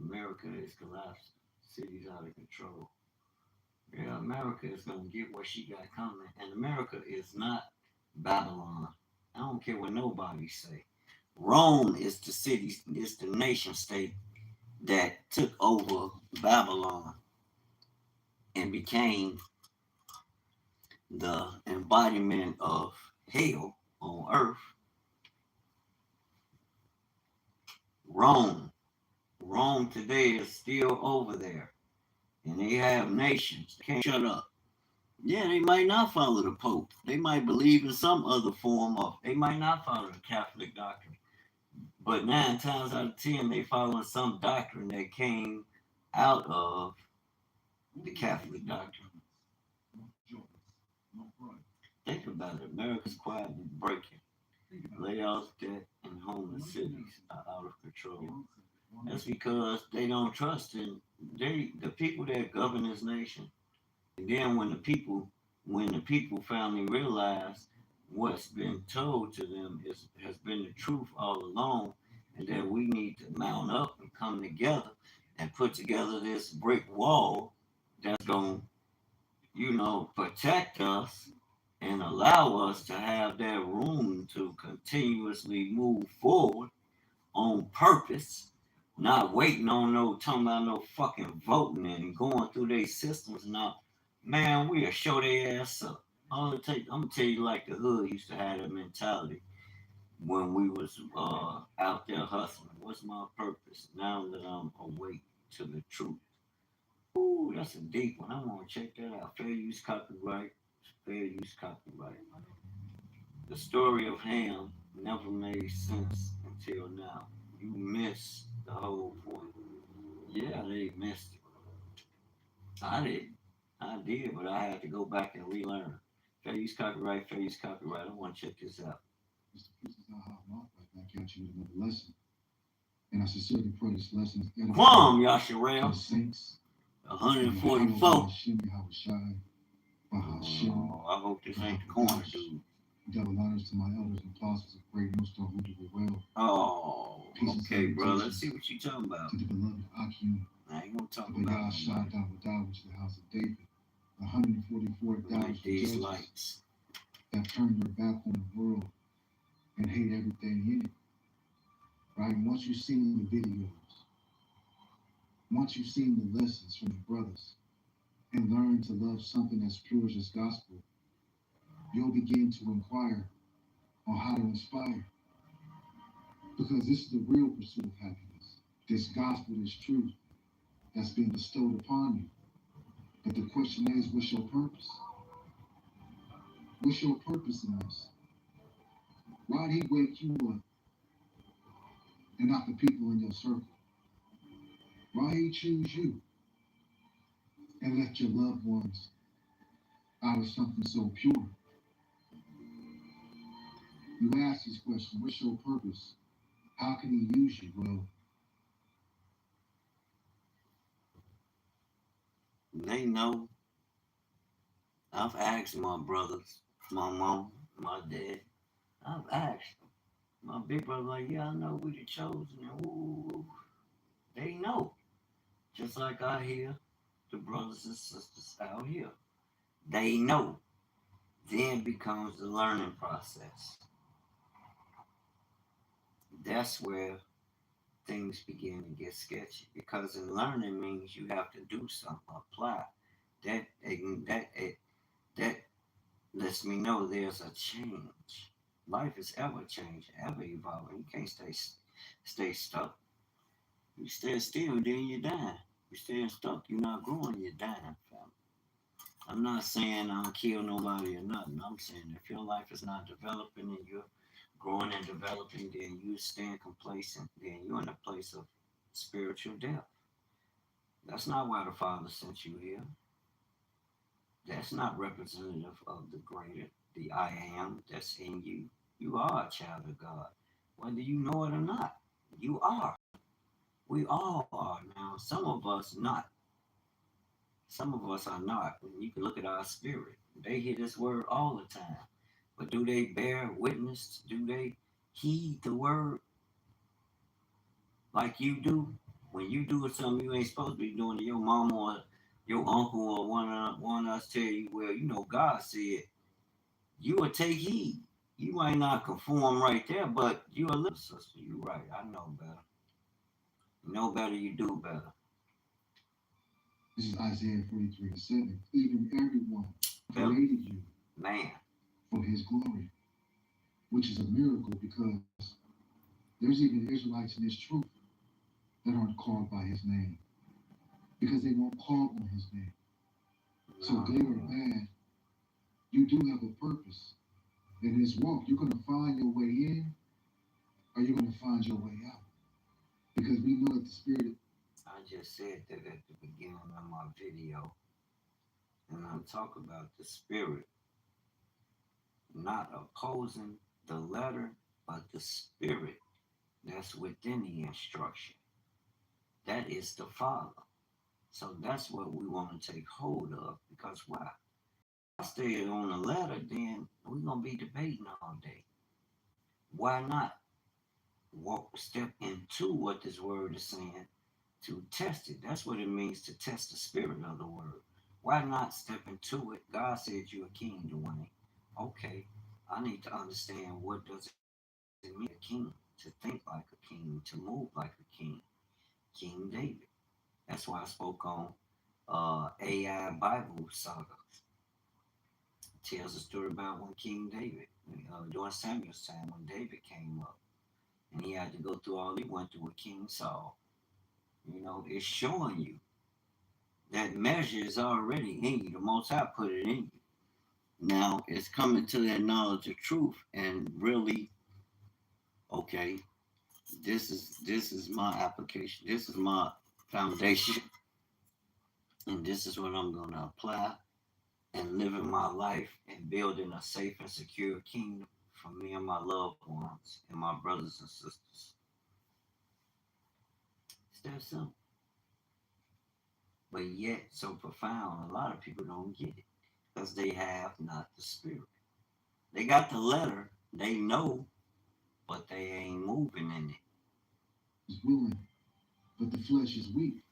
America is collapsing. Cities out of control. Yeah, America is gonna get what she got coming, and America is not Babylon. I don't care what nobody say. Rome is the city, is the nation state that took over Babylon and became the embodiment of hell on earth. Rome today is still over there. And they have nations. They can't shut up. Yeah, they might not follow the Pope. They might believe in some other form of, they might not follow the Catholic doctrine. But 9 times out of 10, they follow some doctrine that came out of the Catholic doctrine. Think about it. America's quietly breaking. Layoffs, debt, and homeless cities are out of control. That's because they don't trust in the people that govern this nation. And then when the people finally realize what's been told to them has been the truth all along, and that we need to mount up and come together and put together this brick wall that's going to, protect us and allow us to have that room to continuously move forward, on purpose, not waiting on no talking about no fucking voting and going through their systems now. Man, we'll show their ass up. I'm gonna tell you like the hood used to have that mentality when we was out there hustling. What's my purpose now that I'm awake to the truth? Ooh, that's a deep one. I want to check that out. Fair use copyright. Fair use copyright. The story of Ham never made sense until now. You missed the whole point. Yeah, they missed it. I did. I did, but I had to go back and relearn. Fair use copyright, fair use copyright. I want to check this out. Mr. Princess, I have my back at you with another lesson. And I sincerely pray this lesson is edifying Kwam, to the Yasharel. saints. 144. Oh, I hope this ain't the corner, dude. Double honors to my elders and apostles of great millstone who do it well. Oh, okay, bro. Let's see what you talking about. To the beloved Akim, I ain't gonna talk to the about Yah Shah Dawadah, which is the house of David, 144,000 like these judges lights that turn their back on the world and hate everything in it. Right? And once you've seen the videos, once you've seen the lessons from the brothers, and learn to love something as pure as this gospel, you'll begin to inquire on how to inspire. Because this is the real pursuit of happiness. This gospel, this truth that's been bestowed upon you. But the question is, what's your purpose? What's your purpose in this? Why did he wake you up and not the people in your circle? Why did he choose you and left your loved ones out of something so pure? You ask this question, what's your purpose? How can he use you? Well, they know. I've asked my brothers, my mom, my dad. I've asked them. My big brother, like, yeah, I know we the chosen. Ooh, they know. Just like I hear the brothers and sisters out here. They know. Then becomes the learning process. That's where things begin to get sketchy because in learning means you have to do something, apply. That that lets me know there's a change. Life is ever changing, ever evolving. You can't stay stuck. You stay still, then you're dying. You stay stuck, you're not growing, you're dying, fam. I'm not saying I'll kill nobody or nothing. I'm saying if your life is not developing and you're growing and developing, then you stand complacent, then you're in a place of spiritual death. That's not why the Father sent you here. That's not representative of the greater, the I am that's in you. You are a child of God, whether you know it or not. You are. We all are now. Some of us not. Some of us are not. You can look at our spirit. They hear this word all the time. But do they bear witness? Do they heed the word like you do? When you do something you ain't supposed to be doing to your mama or your uncle or one of us tell you, well, you know, God said, you will take heed. You might not conform right there, but you a little sister. You right. I know better. You know better, you do better. this is Isaiah 43:7. Even everyone Tell me, created you man. for his glory, which is a miracle because there's even Israelites in this truth that aren't called by his name because they won't call on his name. So good or bad, you do have a purpose. In this walk, you're going to find your way in or you're going to find your way out. Because we know that the Spirit. I just said that at the beginning of my video, and I'm talking about the spirit, not opposing the letter, but the spirit that's within the instruction. That is the Father. So that's what we want to take hold of because why? I stay on the letter, then we're gonna be debating all day. Why not step into what this word is saying to test it? That's what it means to test the spirit of the word. Why not step into it? God said you're a king, Dwayne. Okay, I need to understand what does it mean to be a king. to think like a king, to move like a king. King David. That's why I spoke on AI Bible saga. Tells a story about when King David, during Samuel's time, when David came up and he had to go through all he went through with King Saul. It's showing you that measure is already in you. The Most High put it in you. Now it's coming to that knowledge of truth and really, okay, this is my application. This is my foundation, and this is what I'm gonna apply and living my life and building a safe and secure kingdom for me and my loved ones and my brothers and sisters. It's that simple. But yet so profound, a lot of people don't get it because they have not the spirit. They got the letter, they know, but they ain't moving in it. Is willing, but the flesh is weak,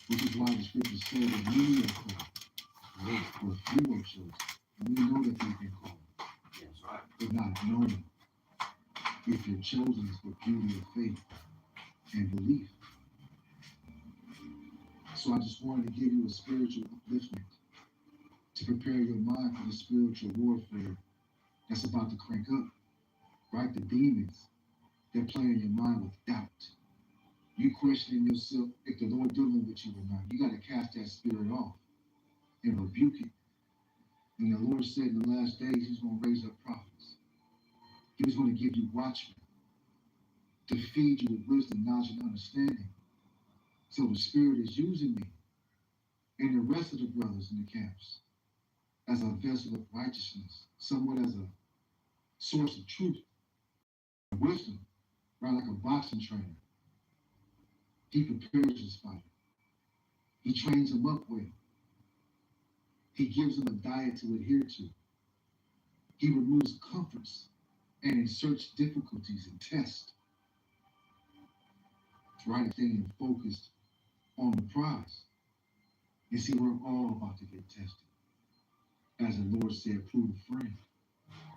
which is why the scripture said that many are called, or few are chosen. And we know that they've been called. That's right. But not knowing if you're chosen is the beauty of faith and belief. So I just wanted to give you a spiritual upliftment to prepare your mind for the spiritual warfare that's about to crank up, right? The demons that play in your mind with doubt. You questioning yourself if the Lord dealing with you or not. You got to cast that spirit off and rebuke it. And the Lord said in the last days, He's going to raise up prophets. He was going to give you watchmen to feed you with wisdom, knowledge, and understanding. So the Spirit is using me and the rest of the brothers in the camps as a vessel of righteousness, somewhat as a source of truth, wisdom, right? Like a boxing trainer. He prepares his fighter. He trains him up well. He gives him a diet to adhere to. He removes comforts and inserts difficulties and tests. Right? Staying focused on the prize. You see, we're all about to get tested. As the Lord said, prove a friend.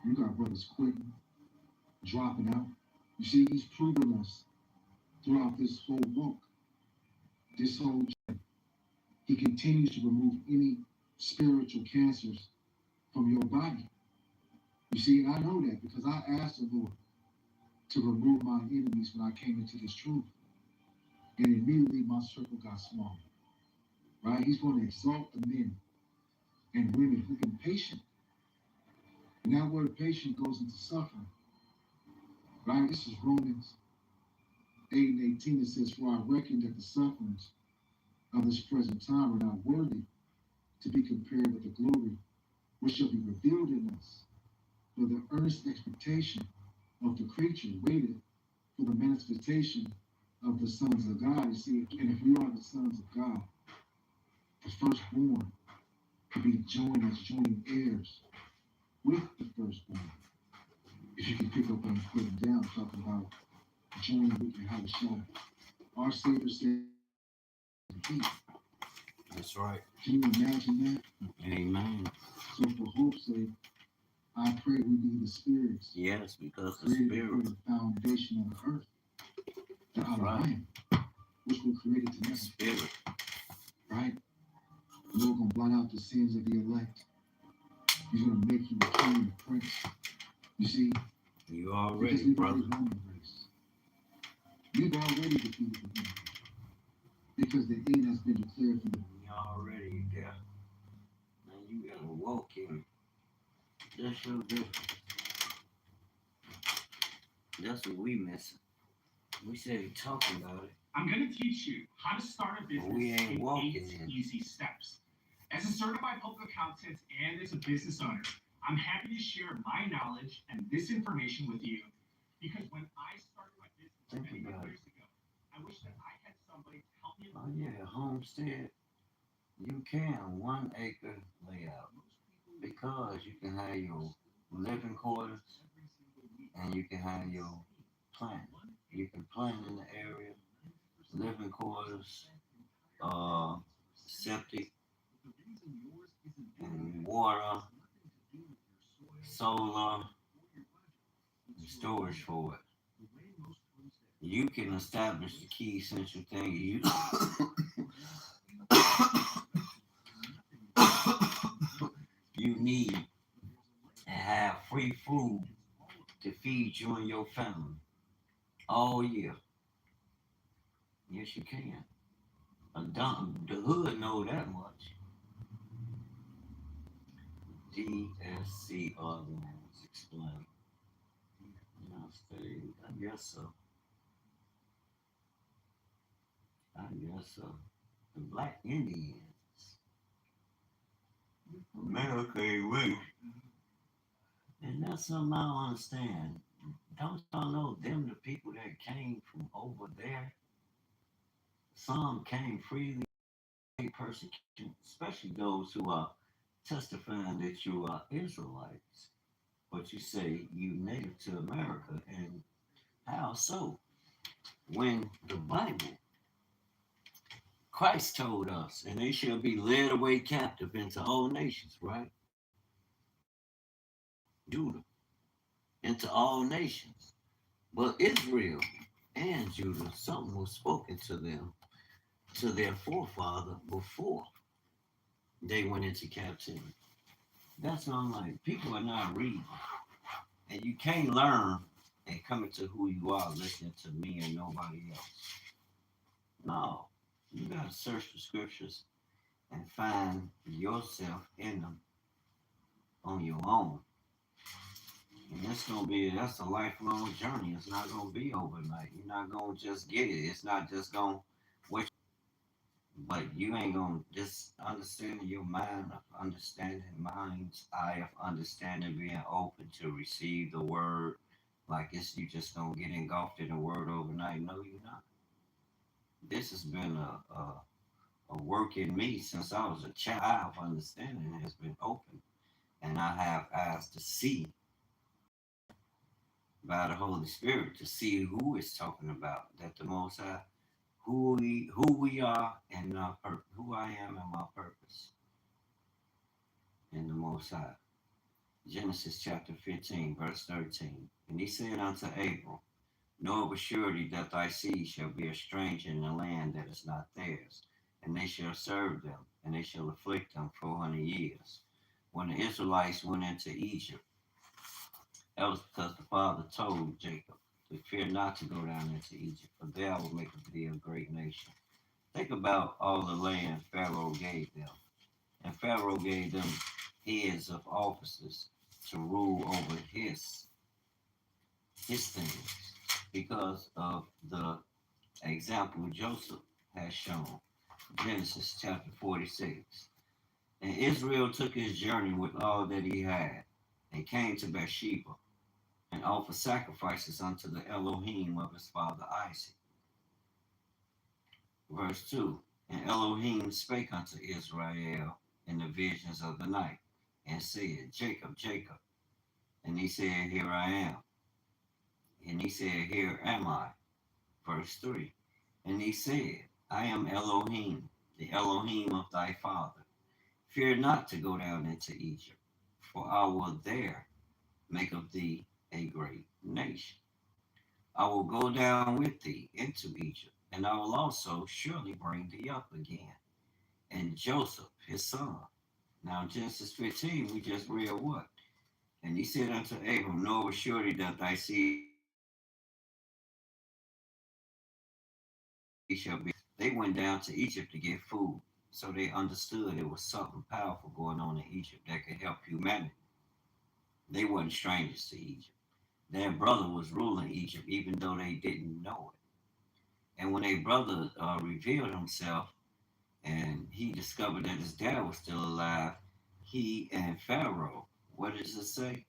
You got brothers quitting, dropping out. You see, He's proven us throughout this whole book, this whole journey. He continues to remove any spiritual cancers from your body. You see, and I know that because I asked the Lord to remove my enemies when I came into this truth. And immediately my circle got smaller. Right? He's going to exalt the men and women who've been patient. And that word patient goes into suffering. Right? This is Romans 8 and 18. It says, for I reckon that the sufferings of this present time are not worthy to be compared with the glory which shall be revealed in us. For the earnest expectation of the creature waited for the manifestation of the sons of God. You see, and if we are the sons of God, the firstborn could be joined as joining heirs with the firstborn. If you can pick up and put it down, talking about joining with Yahushua. Our Savior said, That's right. can you imagine that? Amen. So for hope's sake, I pray we be the spirits. Yes, because the Created spirit. for the foundation of the earth. The Right. which were created to The never. spirit. Right? The Lord gonna blot out the sins of the elect. He's gonna make you a king and a prince. You see? You Because already, we've brother. already won the race. You've already defeated the enemy. Because the end has been declared for you. You already there. Man, you gotta walk in. That's your difference. That's what we missing. We said talking about it. I'm going to teach you how to start a business We ain't in walking 8 in. easy steps. As a certified public accountant and as a business owner, I'm happy to share my knowledge and this information with you because when I started my business many years ago, I wish that I had somebody to help me. Oh yeah, homestead. You can 1 acre layout because you can have your living quarters and you can have your plant. You can plant in the area, living quarters, septic, and water, solar, and storage for it. you can establish the key central thing. You need to have free food to feed you and your family all year. Yes, you can. The hood know that much. DSC arguments explain. United States. I guess so. I guess so. The black Indians. America ain't rich. And that's something I don't understand. Don't y'all know them the people that came from over there? Some came freely persecution, especially those who are testifying that you are Israelites. But you say you native to America, and how so? When the Bible, Christ told us, and they shall be led away captive into all nations, right? Judah, into all nations. But Israel and Judah, something was spoken to them, to their forefather before they went into captivity. That's what I'm like. People are not reading. And you can't learn and come into who you are listening to me and nobody else. No. You gotta search the scriptures and find yourself in them on your own. And that's a lifelong journey. It's not gonna be overnight. You're not gonna just get it. It's not just gonna what but you ain't gonna just understanding your mind of understanding mind's eye of understanding being open to receive the word like it's you just gonna get engulfed in the word overnight. No, you're not. This has been a work in me since I was a child. Eye of understanding has been open and I have eyes to see by the Holy Spirit to see who is talking about. That the Most High, who we are, and who I am and my purpose in the Most High. Genesis chapter 15, verse 13. And he said unto Abram, know of a surety that thy seed shall be a stranger in the land that is not theirs, and they shall serve them, and they shall afflict them 400 years. When the Israelites went into Egypt, that was because the father told Jacob to fear not to go down into Egypt, for there I will make of thee a great nation. Think about all the land Pharaoh gave them. And Pharaoh gave them heads of officers to rule over his things because of the example Joseph has shown. Genesis chapter 46. And Israel took his journey with all that he had and came to Beersheba and offered sacrifices unto the Elohim of his father Isaac. Verse 2. And Elohim spake unto Israel in the visions of the night and said, Jacob, Jacob. And he said, Here I am. And he said, Here am I. Verse 3. And he said, I am Elohim, the Elohim of thy father. Fear not to go down into Egypt, for I will there make of thee a great nation. I will go down with thee into Egypt, and I will also surely bring thee up again. And Joseph, his son. Now, Genesis 15, we just read what? And he said unto Abram, know of a surety that thy seed shall be a stranger in the land that is not theirs, and they shall serve them. They went down to Egypt to get food, so they understood there was something powerful going on in Egypt that could help humanity. They weren't strangers to Egypt. Their brother was ruling Egypt, even though they didn't know it. And when their brother revealed himself and he discovered that his dad was still alive, he and Pharaoh, what does it say?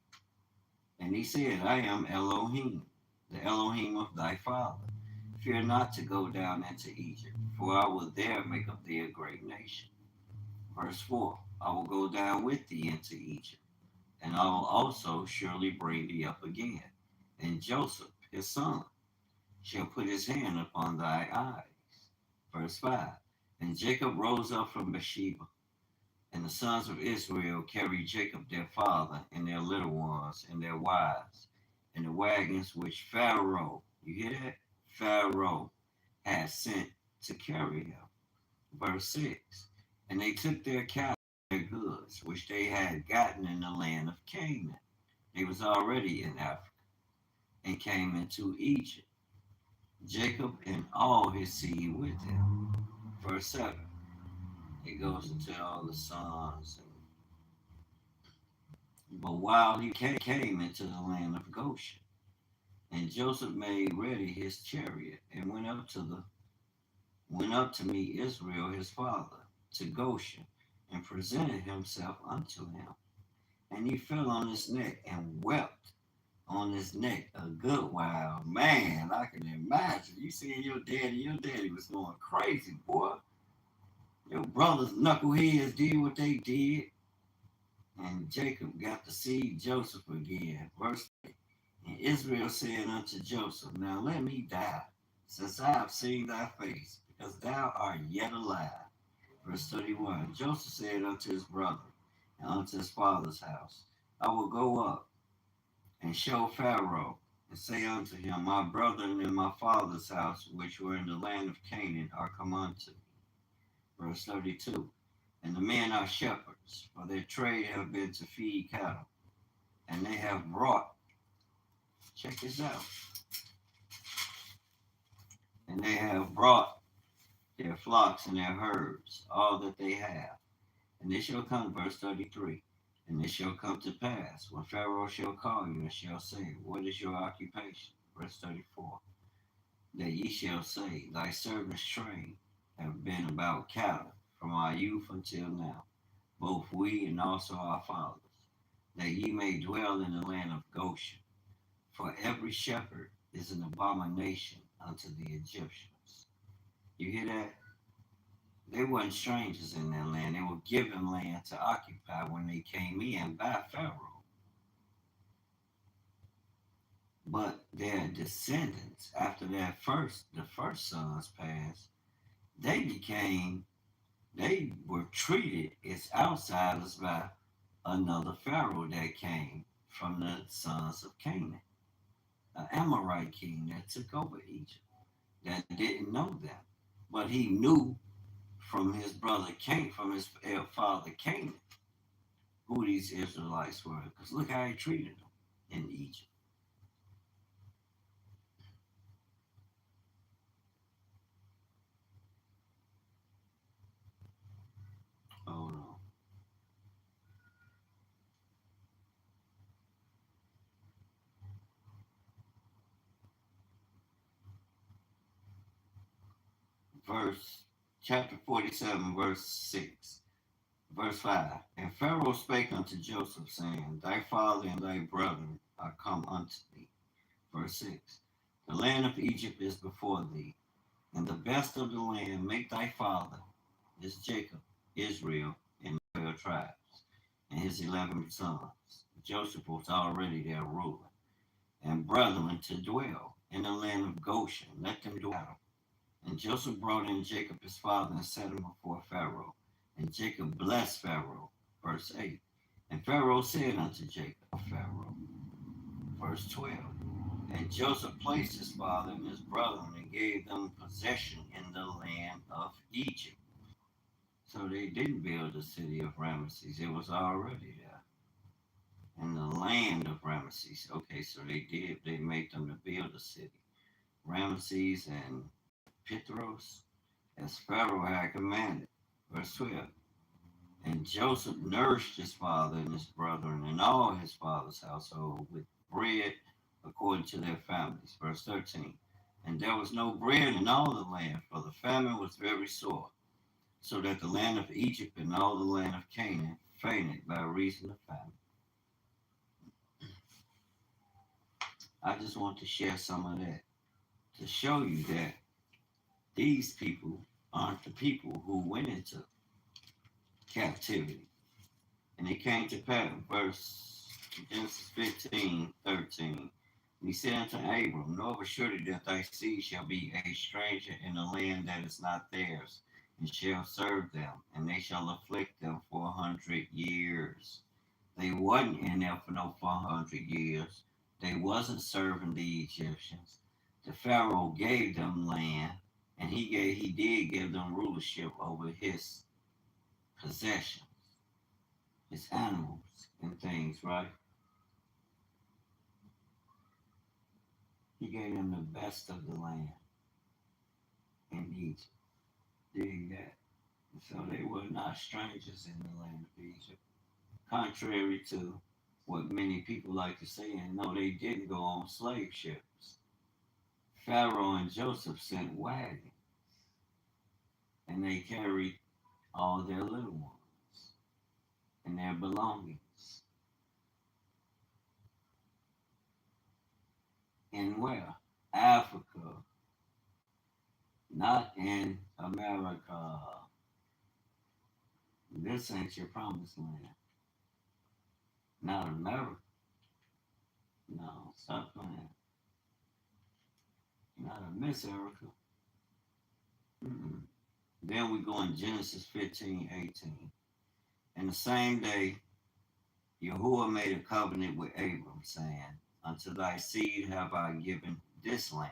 And he said, I am Elohim, the Elohim of thy father. Fear not to go down into Egypt, for I will there make of thee a great nation. Verse 4. I will go down with thee into Egypt, and I will also surely bring thee up again. And Joseph, his son, shall put his hand upon thy eyes. Verse 5. And Jacob rose up from Beersheba, and the sons of Israel carried Jacob their father, and their little ones, and their wives, and the wagons which Pharaoh, you hear that? Pharaoh had sent to carry him. Verse 6. And they took their cattle, their goods, which they had gotten in the land of Canaan. They was already in Africa, and came into Egypt. Jacob and all his seed with him. Verse 7. It goes into all the sons. But while he came into the land of Goshen, and Joseph made ready his chariot, and went up to meet Israel his father to Goshen, and presented himself unto him. And he fell on his neck and wept on his neck a good while. Man, I can imagine. You seeing your daddy was going crazy, boy. Your brothers knuckleheads did what they did. And Jacob got to see Joseph again. Verse 8. And Israel said unto Joseph, Now let me die, since I have seen thy face, because thou art yet alive. Verse 31. Joseph said unto his brother and unto his father's house, I will go up and show Pharaoh, and say unto him, My brethren and my father's house, which were in the land of Canaan, are come unto me. Verse 32. And the men are shepherds, for their trade have been to feed cattle. And they have brought, check this out, and they have brought their flocks and their herds, all that they have. And it shall come, verse 33, and it shall come to pass, when Pharaoh shall call you and shall say, What is your occupation? Verse 34, that ye shall say, Thy servants' trade have been about cattle from our youth until now, both we and also our fathers, that ye may dwell in the land of Goshen. For every shepherd is an abomination unto the Egyptians. You hear that? They weren't strangers in that land. They were given land to occupy when they came in by Pharaoh. But their descendants, after the first sons passed, they were treated as outsiders by another Pharaoh that came from the sons of Canaan, an Amorite king that took over Egypt, that didn't know them. But he knew from his brother Cain, from his father Canaan, who these Israelites were. Because look how he treated them in Egypt. Hold on. Chapter 47, verse 6. Verse 5. And Pharaoh spake unto Joseph, saying, Thy father and thy brethren are come unto thee. Verse 6. The land of Egypt is before thee, and the best of the land make thy father, is Jacob, Israel, and 12 tribes, and his 11 sons. Joseph was already their ruler, and brethren to dwell in the land of Goshen. Let them dwell. And Joseph brought in Jacob his father and set him before Pharaoh. And Jacob blessed Pharaoh. Verse 8. And Pharaoh said unto Jacob, Pharaoh. Verse 12. And Joseph placed his father and his brethren and gave them possession in the land of Egypt. So they didn't build the city of Ramesses. It was already there. In the land of Ramesses. Okay, so they made them to build a city. Ramesses and Pithros, as Pharaoh had commanded. Verse 12. And Joseph nourished his father and his brethren and all his father's household with bread according to their families. Verse 13. And there was no bread in all the land, for the famine was very sore, so that the land of Egypt and all the land of Canaan fainted by reason of famine. I just want to share some of that to show you that these people aren't the people who went into captivity. And it came to pass, Genesis 15:13. And he said unto Abram, Know of a surety that thy seed shall be a stranger in a land that is not theirs, and shall serve them, and they shall afflict them 400 years. They wasn't in there for no 400 years. They wasn't serving the Egyptians. the Pharaoh gave them land, and he did give them rulership over his possessions, his animals and things, right? He gave them the best of the land in Egypt. Dig that. So they were not strangers in the land of Egypt. Contrary to what many people like to say, and no, they didn't go on slave ships. Pharaoh and Joseph sent wagons, and they carried all their little ones and their belongings. In where? Africa, not in America. This ain't your promised land. Not America. No, stop playing. Not a Miss Erica. Mm-mm. Then we go in Genesis 15:18. And the same day, Yahuwah made a covenant with Abram, saying, unto thy seed have I given this land,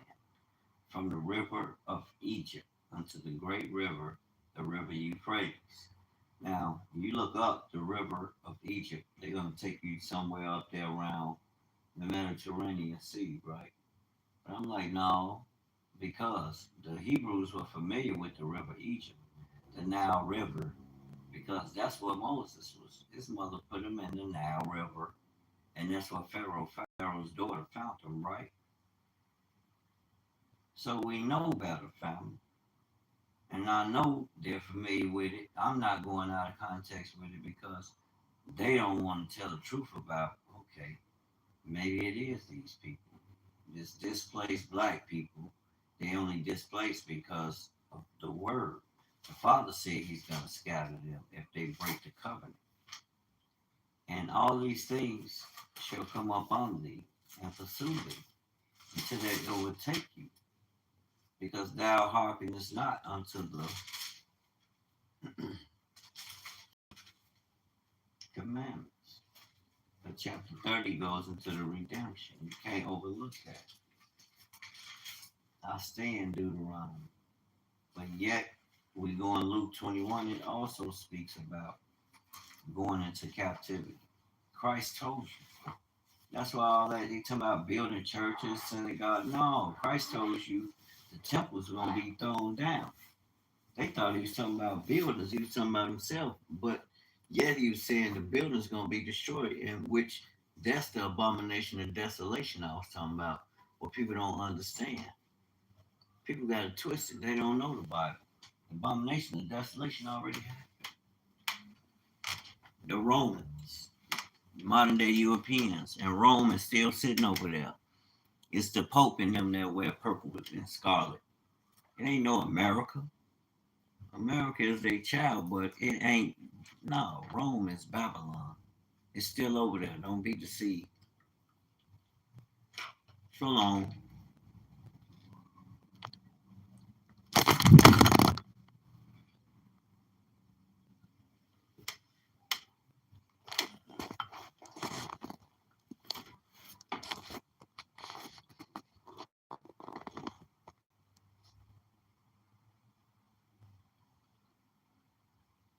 from the river of Egypt unto the great river, the river Euphrates. Now, you look up the river of Egypt, they're going to take you somewhere up there around the Mediterranean Sea, right? But I'm like, no, because the Hebrews were familiar with the river Egypt, the Nile River, because that's where Moses was. His mother put him in the Nile River, and that's where Pharaoh's daughter found him, right? So we know better, family. And I know they're familiar with it. I'm not going out of context with it because they don't want to tell the truth about, okay, maybe it is these people. This displaced black people, they only displaced because of the word. The Father said he's going to scatter them if they break the covenant. And all these things shall come up on thee and pursue thee until they overtake you, because thou hearkenest not unto the commandments. But chapter 30 goes into the redemption. You can't overlook that. I stay in Deuteronomy. But yet, we go in Luke 21, it also speaks about going into captivity. Christ told you. That's why all that he talking about building churches, synagogue. No, Christ told you the temples were going to be thrown down. They thought he was talking about buildings. He was talking about himself. But yet he was saying the building's going to be destroyed, in which that's the abomination of desolation I was talking about, what people don't understand. People got it twisted. They don't know the Bible. The abomination of desolation already happened. The Romans, modern day Europeans, and Rome is still sitting over there. It's the Pope and them that wear purple and scarlet. It ain't no America. America is their child, but it ain't. No, Rome is Babylon. It's still over there. Don't be deceived. So long.